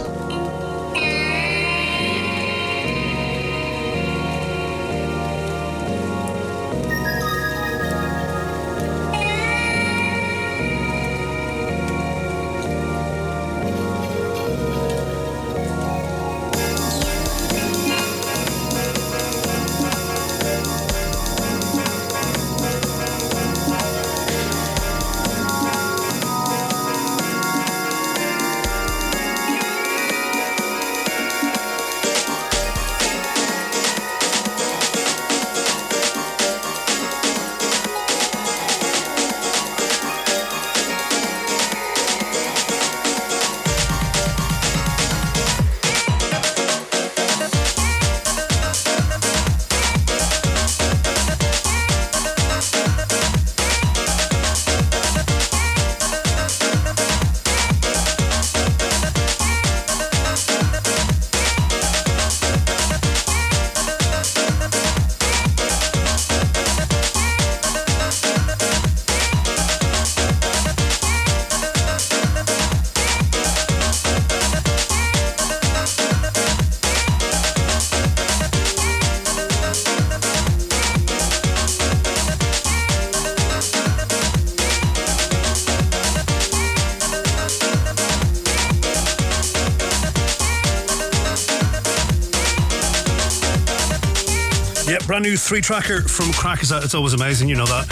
Brand new 3-tracker from Crackers. It's always amazing, you know that.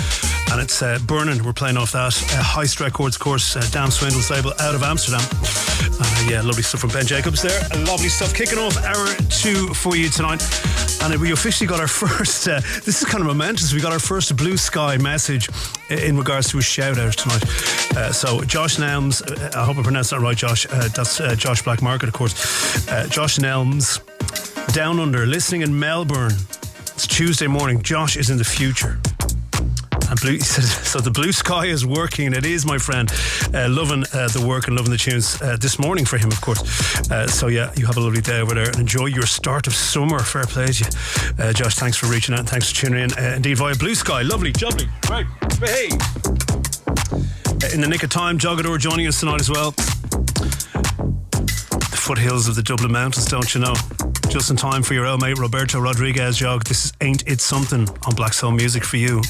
And it's Burning. We're playing off that. High Strike Records, course, Dan Swindle's label out of Amsterdam. Yeah, lovely stuff from Ben Jacobs there. Lovely stuff. Kicking off hour 2 for you tonight. And we officially got our first, this is kind of momentous, we got our first blue sky message in regards to a shout out tonight. So Josh Nelms, I hope I pronounced that right, Josh. That's Josh Black Market, of course. Josh Nelms, Down Under, listening in Melbourne. It's Tuesday morning. Josh is in the future. And he says, so the blue sky is working. It is, my friend. Loving the work and loving the tunes this morning for him, of course. So yeah, you have a lovely day over there and enjoy your start of summer. Fair play to you. Josh, thanks for reaching out and thanks for tuning in. Indeed, via Blue Sky. Lovely, jubbly. Right. Hey. In the nick of time, Jogador joining us tonight as well. The foothills of the Dublin Mountains, don't you know? Just in time for your old mate Roberto Rodriguez, Jog. This is Ain't It Something on Black Soul Music for you.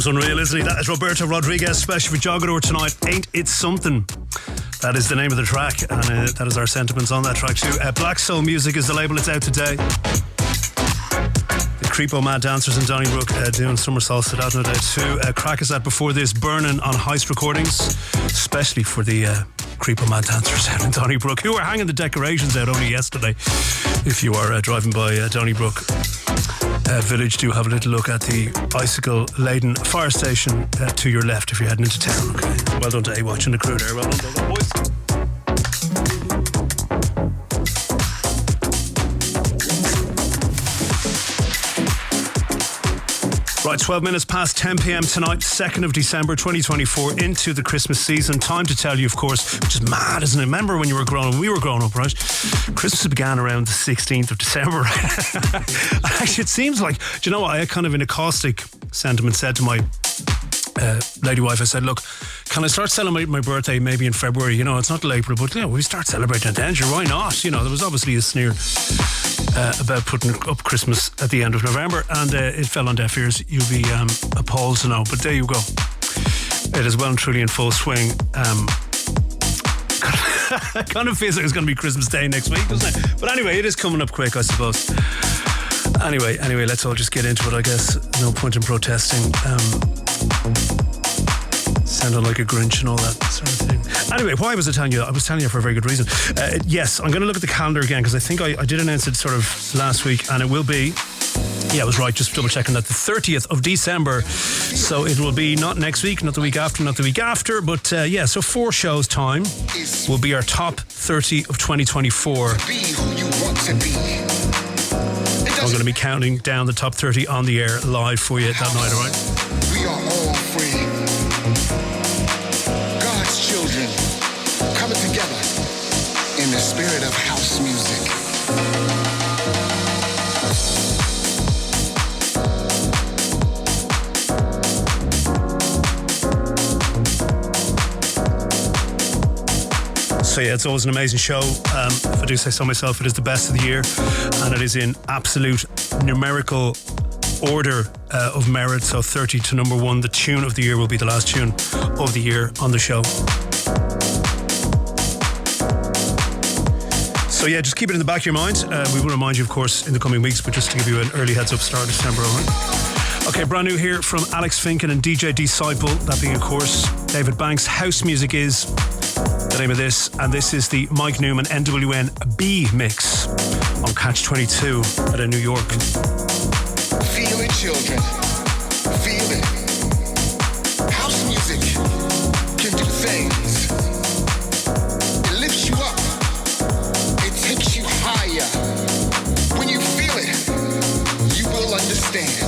unreal, isn't he? That is Roberto Rodriguez, special for Jogador tonight. Ain't It Something? That is the name of the track, and that is our sentiments on that track too. Black Soul Music is the label. It's out today. The Creepo Mad Dancers and Donnybrook doing somersaults to that, no doubt too. Crack is that before this, Burning on Heist Recordings, especially for the Creepo Mad Dancers out in Donnybrook, who are hanging the decorations out only yesterday. If you are driving by Donnybrook Village, do have a little look at the icicle-laden fire station to your left if you're heading into town. Okay, well done to A-Watch and the crew there. Well done, boys. Right, 12 minutes past 10 p.m. tonight, 2nd of December 2024, into the Christmas season. Time to tell you, of course, which is mad, isn't it? Remember when we were growing up, right? Christmas began around the 16th of December, right? Actually, it seems like, do you know what? I kind of in a caustic sentiment said to my lady wife, I said, look, can I start celebrating my birthday maybe in February? You know, it's not till April, but you know, we start celebrating it then. Sure, why not? You know, there was obviously a sneer about putting up Christmas at the end of November, and it fell on deaf ears. You'll be appalled to know, but there you go. It is well and truly in full swing. Kind of feels like it's going to be Christmas Day next week, doesn't it? But anyway, it is coming up quick, I suppose. Anyway, let's all just get into it, I guess. No point in protesting. Sounded like a Grinch and all that sort of thing. Anyway, why was I telling you that? I was telling you for a very good reason. Yes, I'm going to look at the calendar again, because I think I did announce it sort of last week, and it will be, yeah, I was right, just double checking that, the 30th of December. So it will be not next week, not the week after, not the week after, but yeah, so 4 shows time will be our top 30 of 2024. I'm going to be counting down the top 30 on the air live for you that night, all right? We are all free. God's children coming together in the spirit of house music. So yeah, it's always an amazing show. If I do say so myself, it is the best of the year, and it is in absolute numerical order of merit. So 30 to number 1. The tune of the year will be the last tune of the year on the show. So yeah, just keep it in the back of your mind. We will remind you, of course, in the coming weeks, but just to give you an early heads up, start of December, all right? Okay, brand new here from Alex Finken and DJ Disciple. That being, of course, David Banks. House Music is the name of this, and this is the Mike Newman NWN B mix on Catch 22 out of New York. Feel it, children. Feel it. House music can do things. It lifts you up. It takes you higher. When you feel it, you will understand.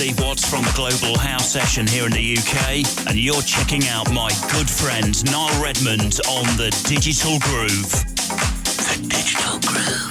Steve Watts from the Global House Session here in the UK, and you're checking out my good friend Niall Redmond on the Digital Groove. The Digital Groove.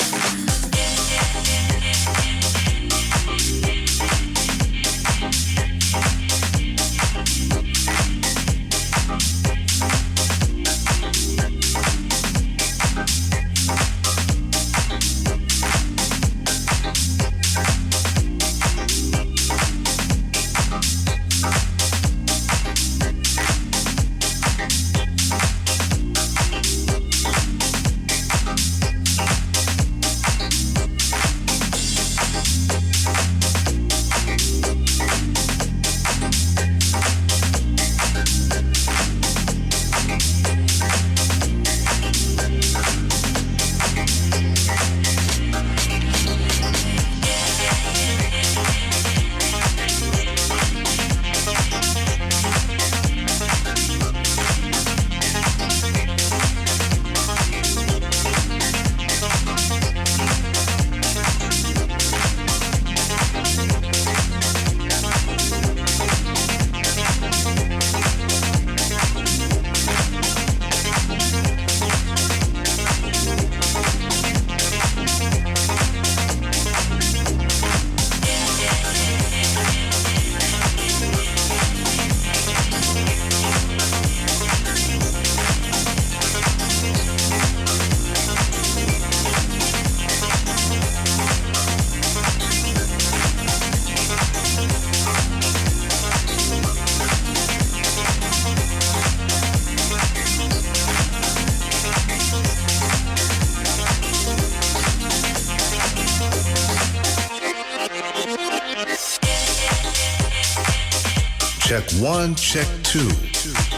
Check 1, check 2.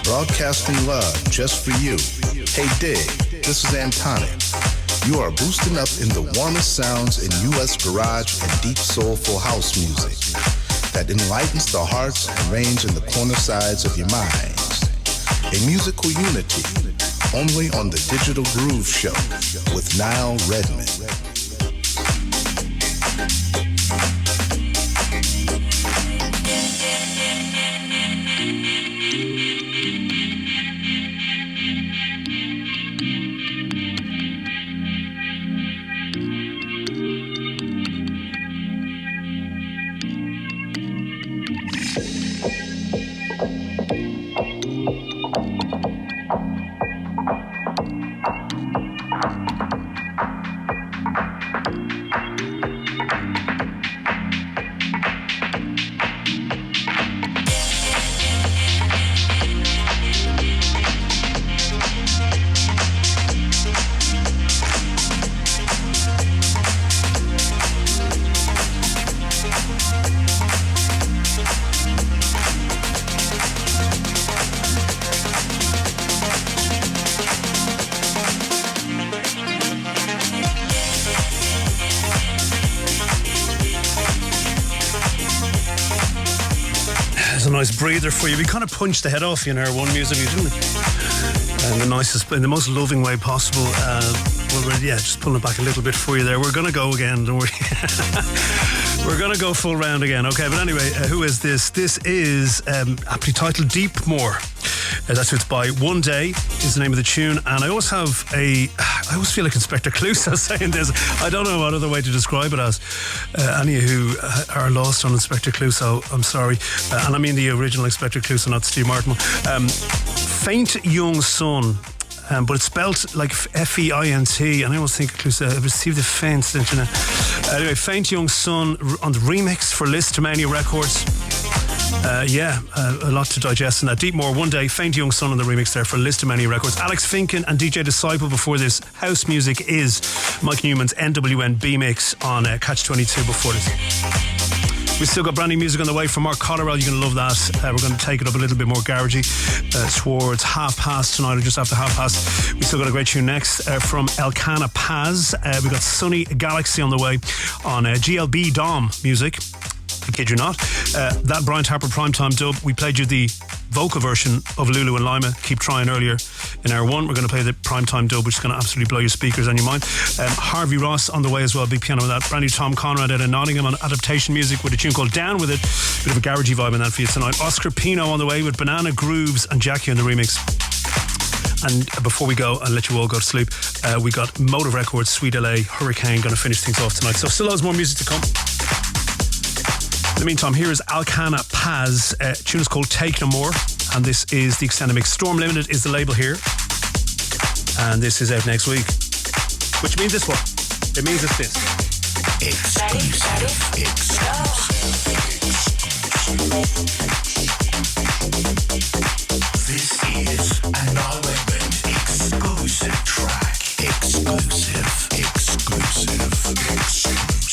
Broadcasting love just for you. Hey Dig, this is Antonic. You are boosting up in the warmest sounds in U.S. garage and deep soulful house music that enlightens the hearts and reigns in the corner sides of your minds. A musical unity, only on the Digital Groove Show with Niall Redmond. Nice breather for you. We kind of punched the head off you in our one musically, didn't we? In the nicest, in the most loving way possible. We're just pulling it back a little bit for you there. We're going to go again, don't worry. We're going to go full round again. Okay, but anyway, who is this? This is aptly titled Deep More. That's who it's by. One Day is the name of the tune, and I always feel like Inspector Clouseau saying this. I don't know what other way to describe it as. Any of you who are lost on Inspector Clouseau, I'm sorry. And I mean the original Inspector Clouseau, not Steve Martin. Faint Young Son. But it's spelled like Feint, and I always think Clouseau received the faint, didn't you know? Anyway, Faint Young Son on the remix for Listomania Records. A lot to digest in that. Deep More, One Day, Faint Young Son on the remix there for Listomania Records. Alex Finken and DJ Disciple before this. House Music is Mike Newman's NWN B-Mix on Catch 22 before this. We've still got brand new music on the way from Mark Collerell. You're going to love that. We're going to take it up a little bit more garagey towards past tonight, or just after past. We've still got a great tune next from Elkanah Paz. We've got Sunny Galaxy on the way on GLB Dom music. I kid you not. That Brian Tappert Primetime dub, we played you the vocal version of Lulu and Lima, Keep Trying, earlier in hour one. We're going to play the Primetime dub, which is going to absolutely blow your speakers and your mind. Harvey Ross on the way as well, big piano with that. Brand new Tom Conrad out of Nottingham on adaptation music with a tune called Down With It. Bit of a garagey vibe in that for you tonight. Oscar Pino on the way with Banana Grooves and Jackie on the remix. And before we go and let you all go to sleep, we got Motive Records, Sweet LA, Hurricane going to finish things off tonight. So still loads more music to come. In the meantime, here is Alcana Paz. Tune is called Take No More, and this is the extended mix. Storm Limited is the label here, and this is out next week, which means this one. It means it's this. This is a Niall Redmond exclusive track. Exclusive.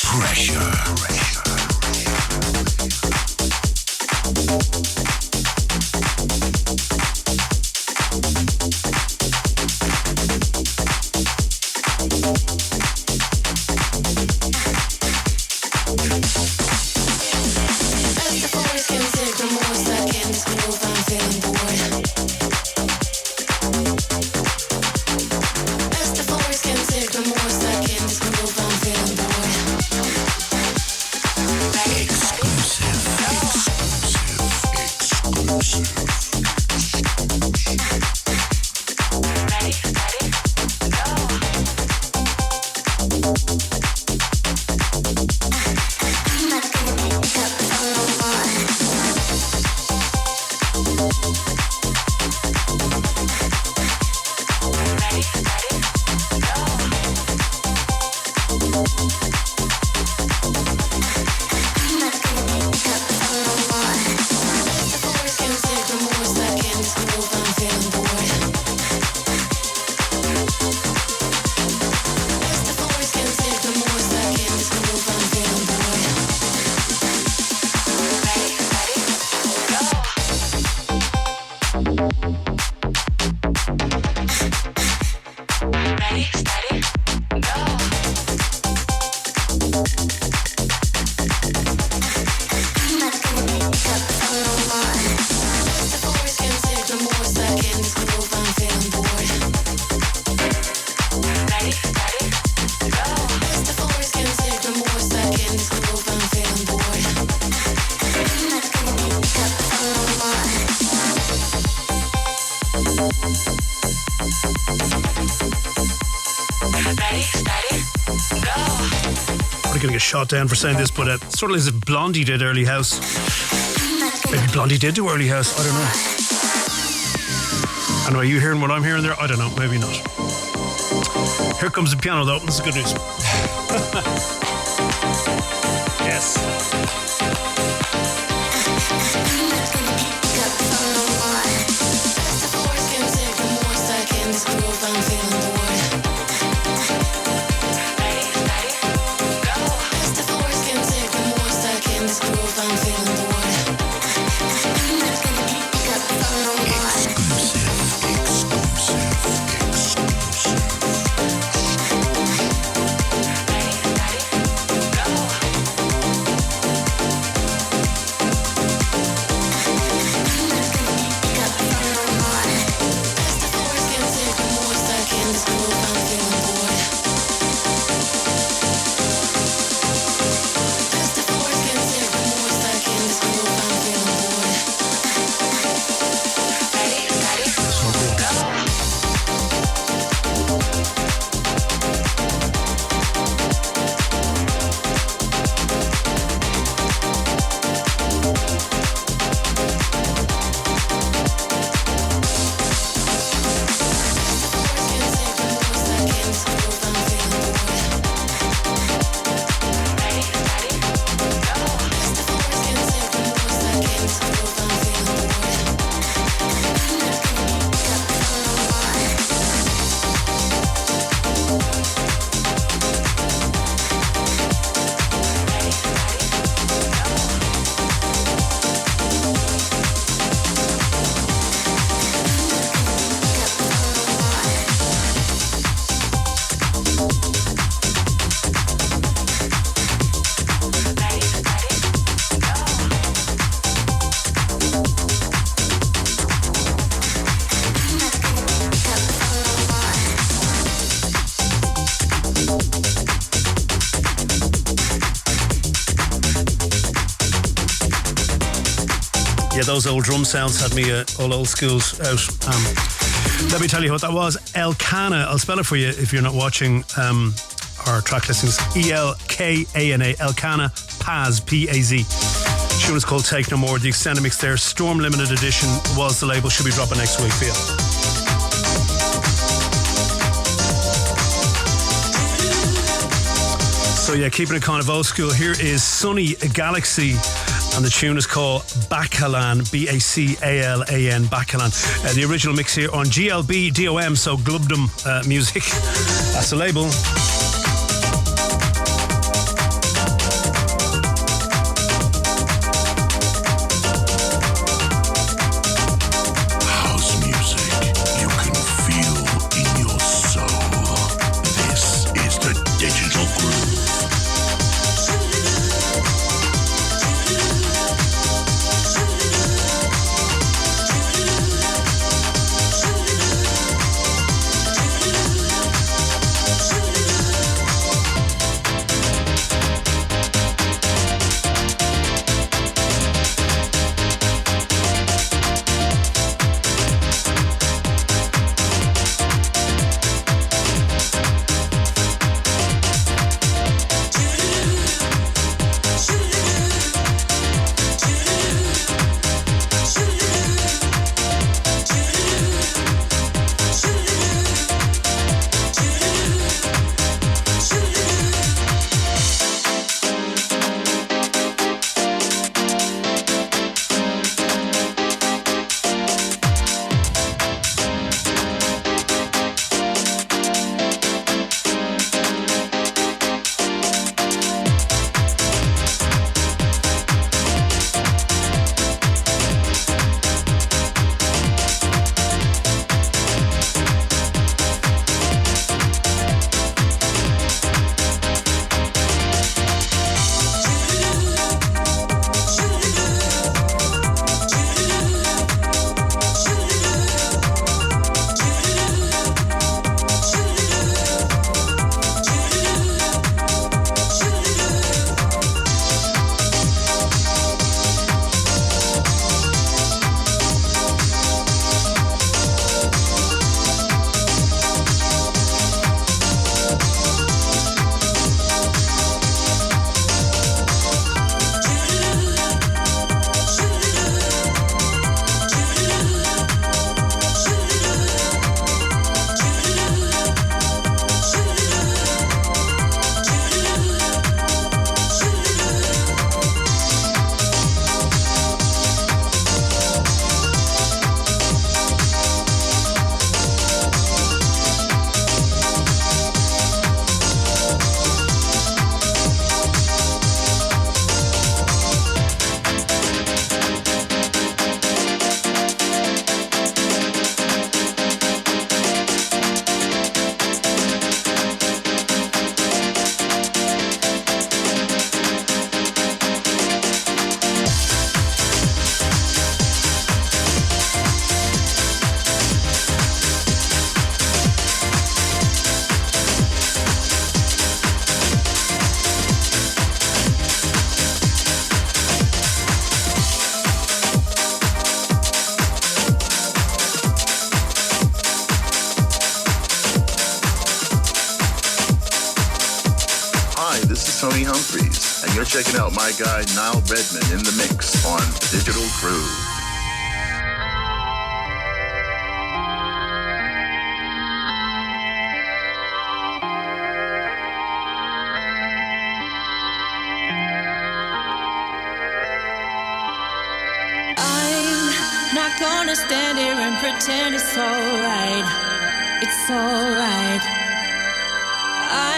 Pressure. Shot down for saying this, but sort of as if Blandy did Early House. Maybe Blandy did do Early House, I don't know. And are you hearing what I'm hearing there? I don't know, maybe not. Here comes the piano though, this is good news. Yes. Yeah, those old drum sounds had me all old schools out. Let me tell you what that was. Elkanah. I'll spell it for you if you're not watching our track listings. Elkana. Elkanah Paz. Paz. The tune is called Take No More. The extended mix there, Storm Limited Edition, was the label. Should be dropping next week for you. So yeah, keeping it kind of old school. Here is Sunny Galaxy, and the tune is called Bacalan, Bacalan, Bacalan. The original mix here on GLB DOM, so Glubdom Music. That's the label. And you're checking out my guy Niall Redmond in the mix on Digital Groove. I'm not gonna stand here and pretend it's alright. It's alright. I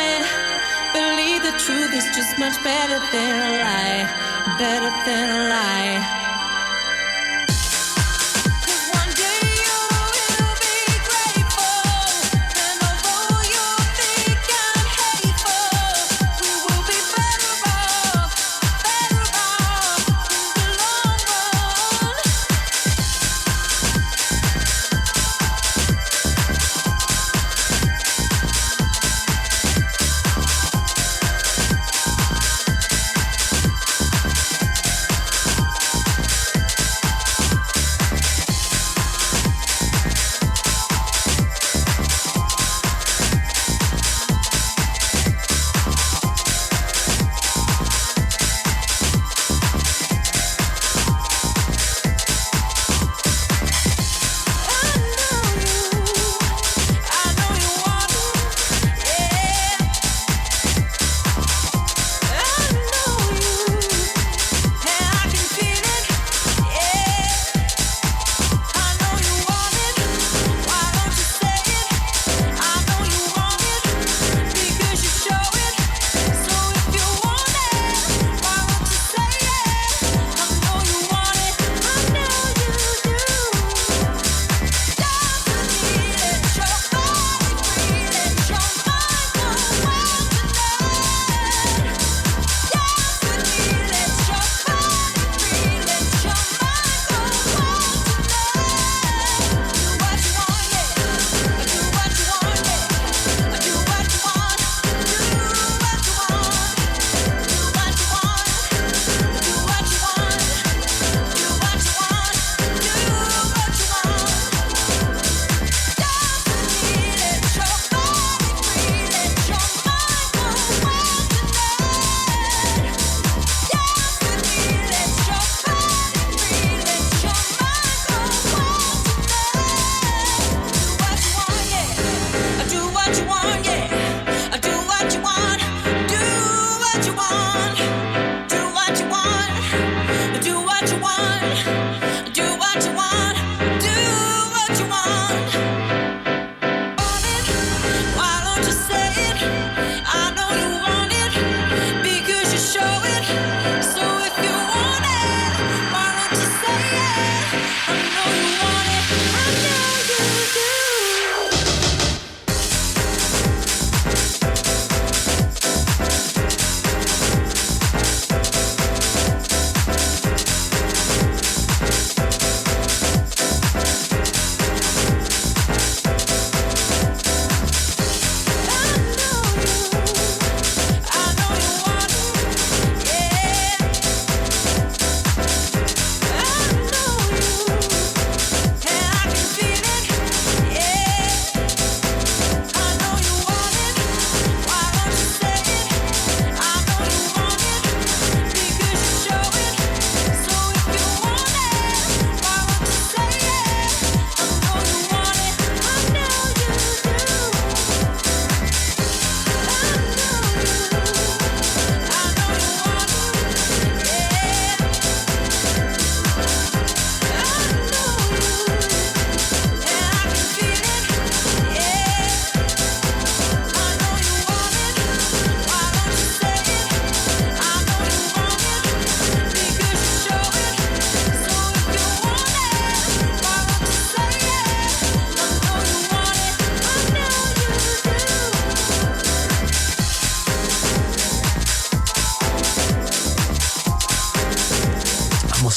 believe the truth is just much better than a lie. Better than a lie.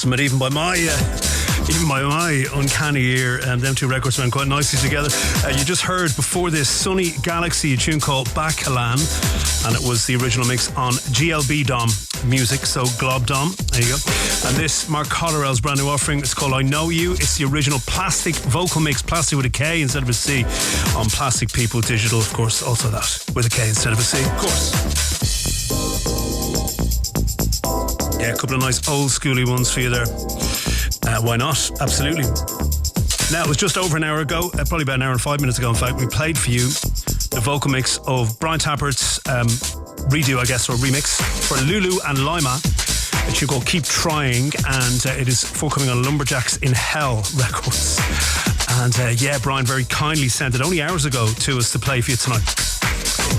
awesome. And even by my uncanny ear, them two records went quite nicely together. You just heard before this Sunny Galaxy, a tune called Bakalan, and it was the original mix on GLB Dom Music, so Glob Dom. There you go. And this, Mark Cotterell's brand new offering, it's called I Know You. It's the original Plastic vocal mix, Plastic with a K instead of a C, on Plastic People Digital, of course, also that with a K instead of a C, of course. Yeah, a couple of nice old schooly ones for you there. Why not? Absolutely. Now, it was just over an hour ago, probably about an hour and 5 minutes ago, in fact, we played for you the vocal mix of Brian Tappert's redo, I guess, or remix for Lulu and LYMA. A tune called Keep Trying, and it is forthcoming on Lumberjacks in Hell Records. And yeah, Brian very kindly sent it only hours ago to us to play for you tonight.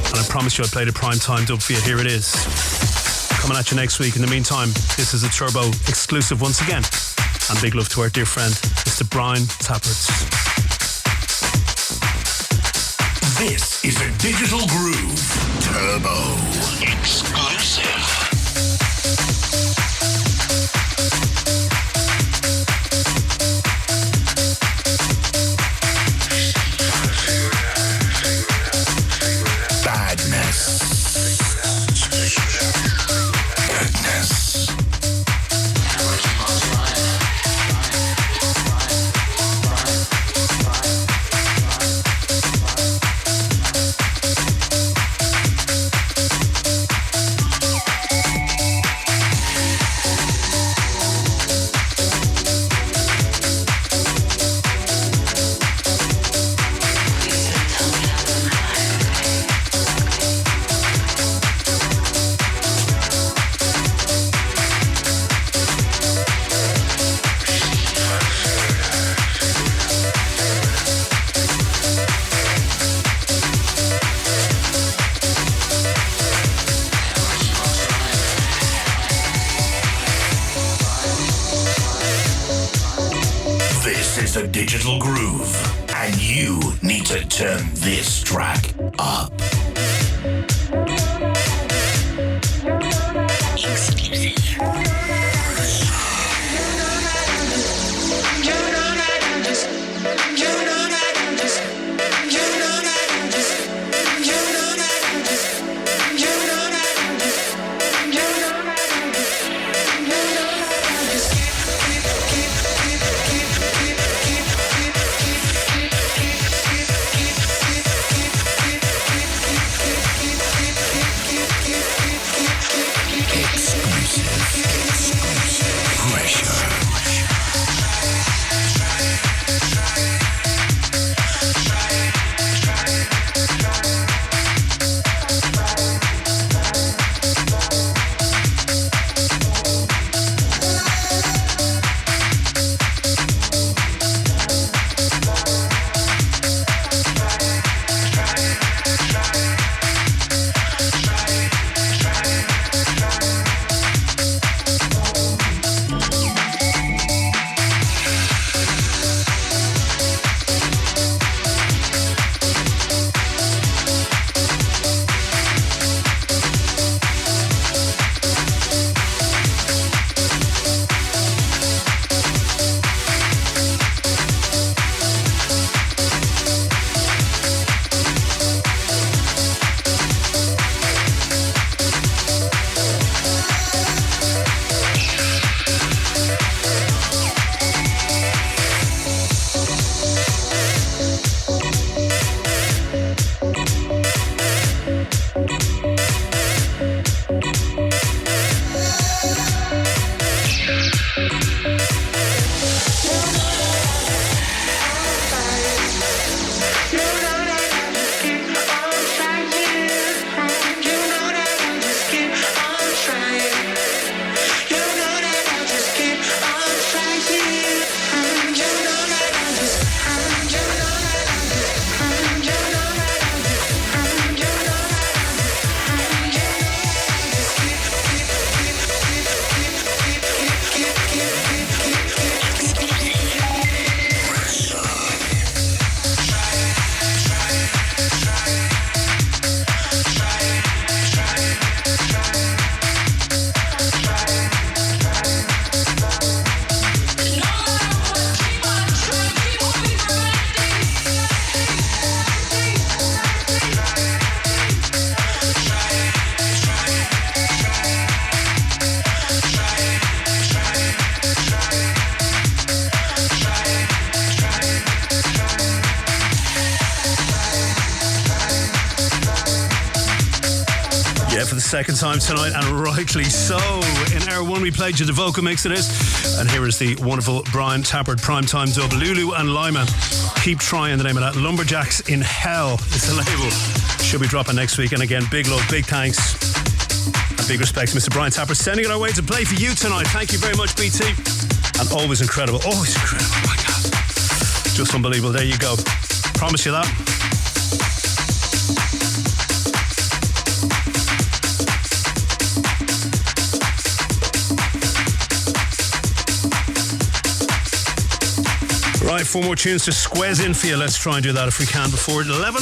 And I promised you I'd play the prime time dub for you. Here it is. Coming at you next week. In the meantime, this is a Turbo exclusive once again. And big love to our dear friend, Mr. Brian Tappert. This is a Digital Groove Turbo exclusive. Badness. Goodness. A digital groove, and you need to turn this track up. Exclusive. Yeah, for the second time tonight, and rightly so. In hour one, we played you the vocal mix of this, and here is the wonderful Brian Tappert primetime dub, Lulu and LYMA. Keep trying, the name of that. Lumberjacks in Hell is the label. Should be dropping next week, and again, big love, big thanks, and big respect to Mr. Brian Tappert sending it our way to play for you tonight. Thank you very much, BT. And always incredible, always incredible. Oh my God, just unbelievable. There you go. Promise you that. Right, 4 more tunes to squeeze in for you. Let's try and do that if we can before 11.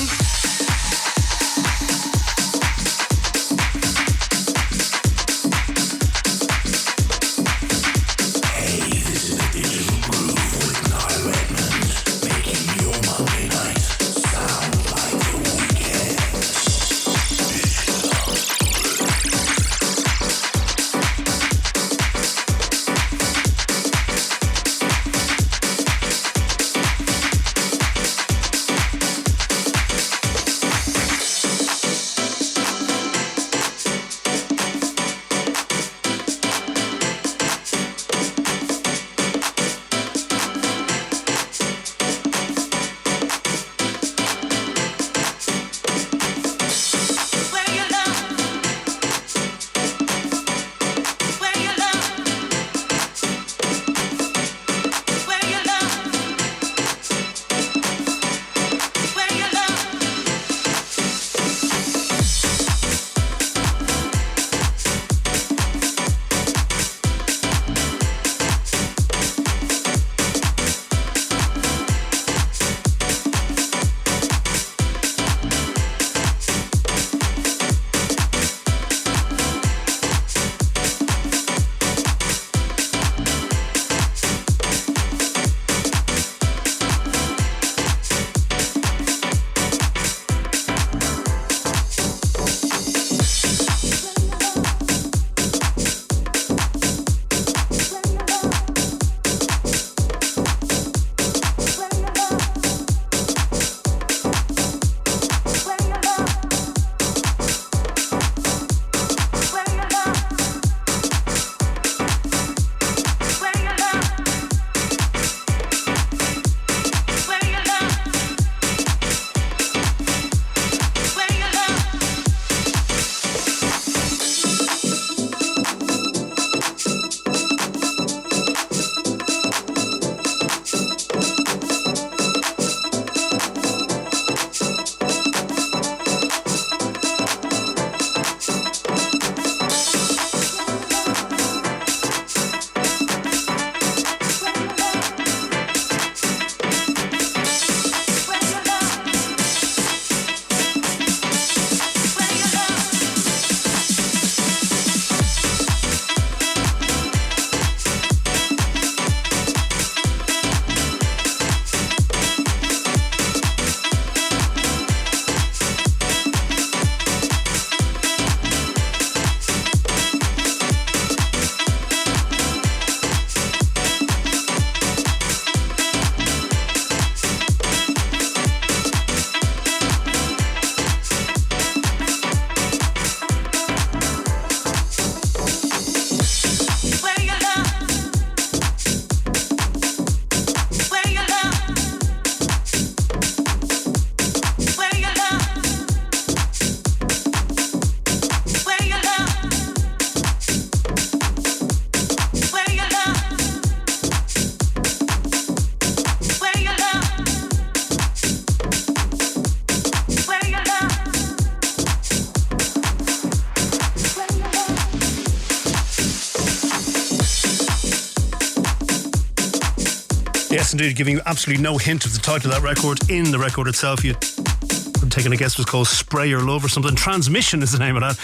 Yes, indeed, giving you absolutely no hint of the title of that record in the record itself. You could take a guess, it was called Spray Your Love or something. Transmission is the name of that,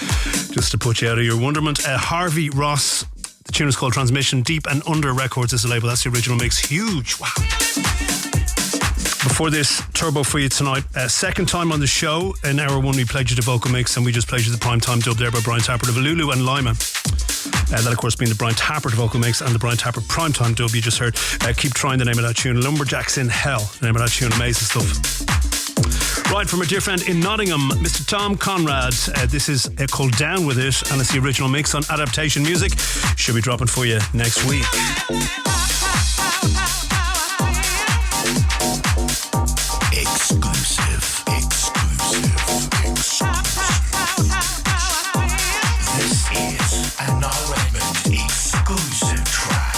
just to put you out of your wonderment. Harvey Ross, the tune is called Transmission. Deep and Under Records is the label, that's the original mix. Huge, wow. Before this, Turbo for you tonight. Second time on the show. In hour one, we played you the vocal mix, and we just played you the primetime dub there by Brian Tappert of Lulu and LYMA. That, of course, being the Brian Tappert vocal mix and the Brian Tappert primetime dub you just heard. Keep trying, the name of that tune. Lumberjacks in Hell, the name of that tune. Amazing stuff. Right, from our dear friend in Nottingham, Mr. Tom Conrad. This is called Down With It, and it's the original mix on Adaptation Music. Should be dropping for you next week. Exclusive. This is a Niall Redmond exclusive track.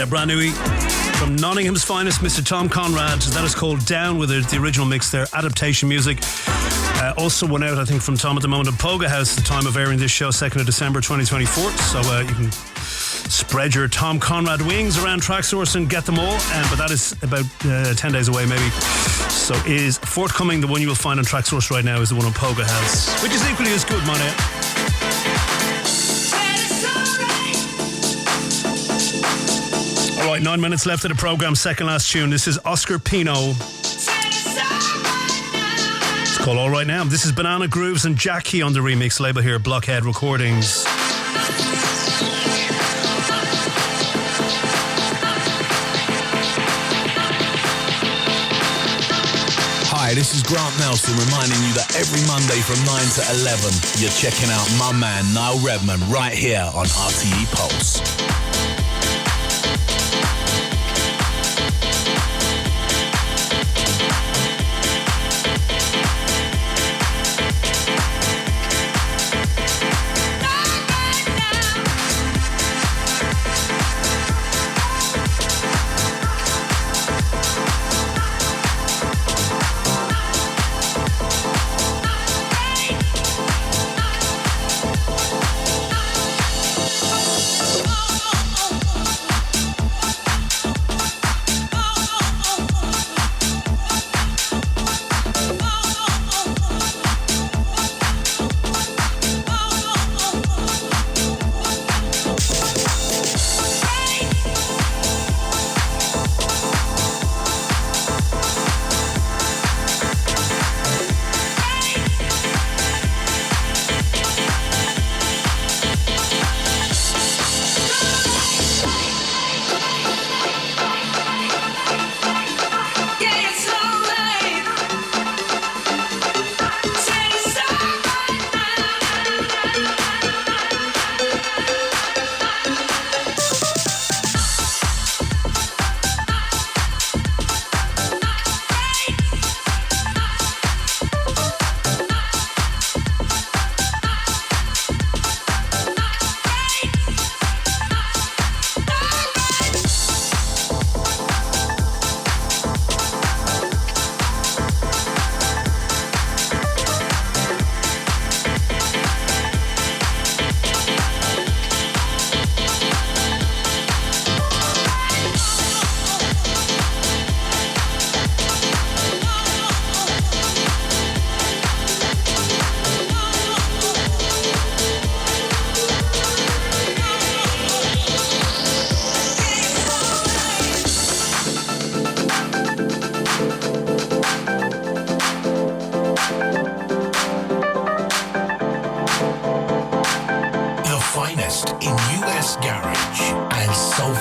Brand new from Nottingham's finest, Mr. Tom Conrad. That is called Down With It, the original mix there, Adaptation Music. Also went out, I think, from Tom at the moment at Poga House, the time of airing this show, 2nd of December 2024. So you can spread your Tom Conrad wings around Tracksource and get them all. But that is about 10 days away, maybe. So is forthcoming. The one you will find on Tracksource right now is the one on Poga House, which is equally as good, man. All right, 9 minutes left of the programme. Second last tune. This is Oscar Pino. It's called All Right Now. This is Banana Grooves and Jackie on the remix label here, Blockhead Recordings. Hi, this is Grant Nelson reminding you that every Monday from 9 to 11, you're checking out my man Niall Redmond right here on RTE Pulse.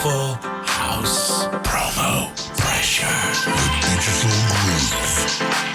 Soulful House Promo Pressure. The Digital Groove.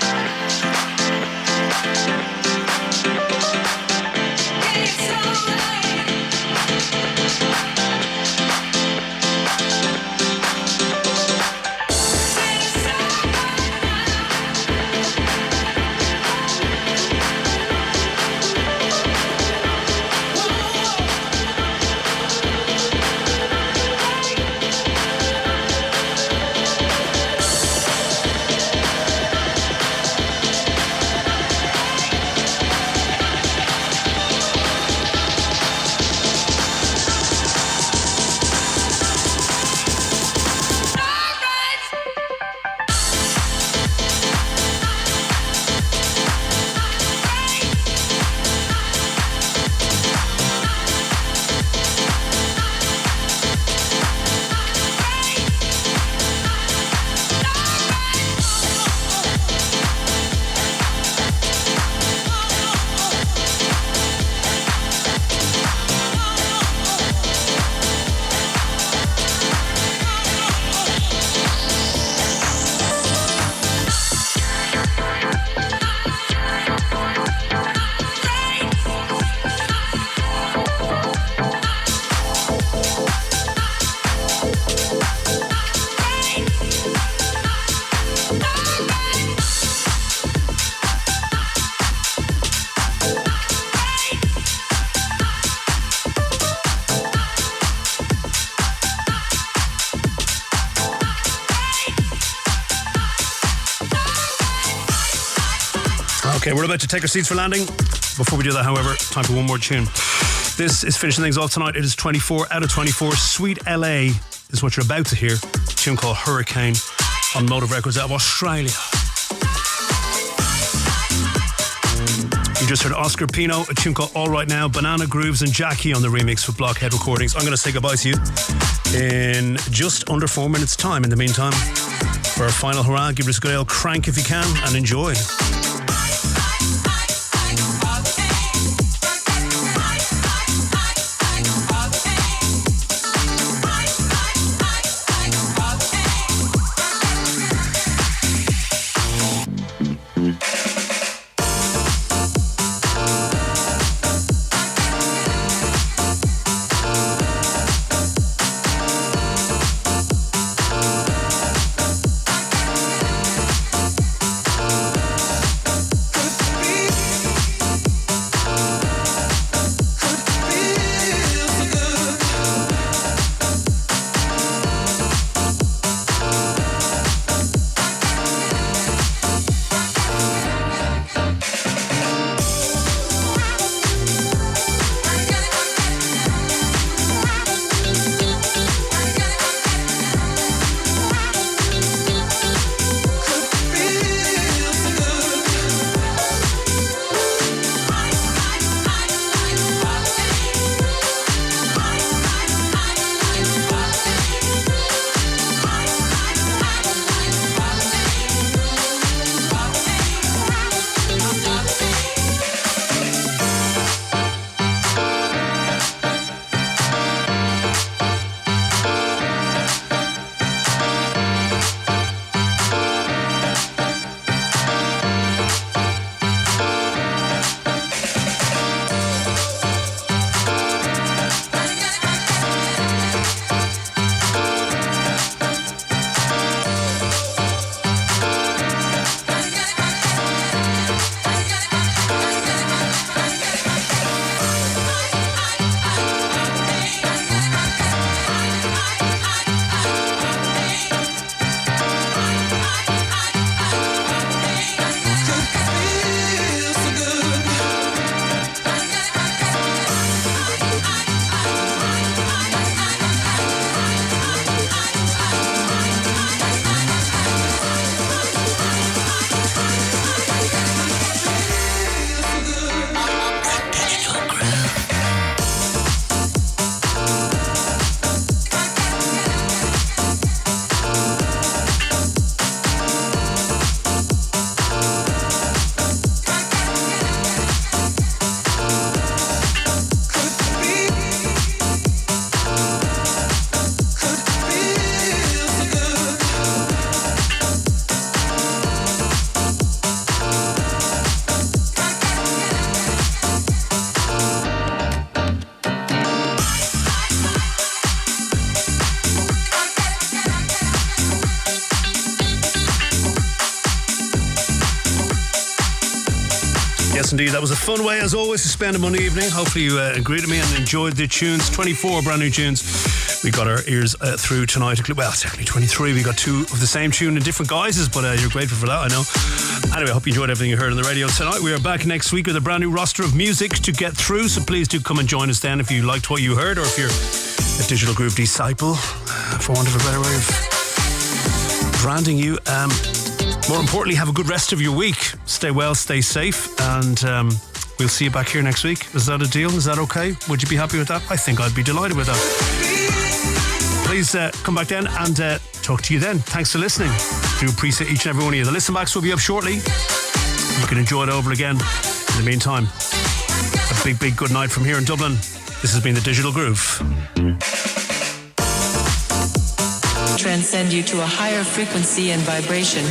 Okay, we're about to take our seats for landing. Before we do that, however, time for one more tune. This is finishing things off tonight. It is 24 out of 24. Sweet LA is what you're about to hear. A tune called Hurricane on Motive Records out of Australia. You just heard Oscar Pino, a tune called All Right Now, Banana Grooves and Jackie on the remix for Blockhead Recordings. I'm going to say goodbye to you in just under 4 minutes' time. In the meantime, for our final hurrah, give us a good old crank if you can and enjoy. Yes, indeed. That was a fun way, as always, to spend a Monday evening. Hopefully you agreed with me and enjoyed the tunes. 24 brand new tunes we got our ears through tonight. Well, technically 23. We got two of the same tune in different guises, but you're grateful for that, I know. Anyway, I hope you enjoyed everything you heard on the radio tonight. We are back next week with a brand new roster of music to get through, so please do come and join us then if you liked what you heard, or if you're a Digital Groove disciple, for want of a better way of branding you. More importantly, have a good rest of your week. Stay well, stay safe, and we'll see you back here next week. Is that a deal? Is that okay? Would you be happy with that? I think I'd be delighted with that. Please come back then and talk to you then. Thanks for listening. Do appreciate each and every one of you. The listen backs will be up shortly. You can enjoy it over again. In the meantime, a big good night from here in Dublin. This has been the Digital Groove. Transcend you to a higher frequency and vibration.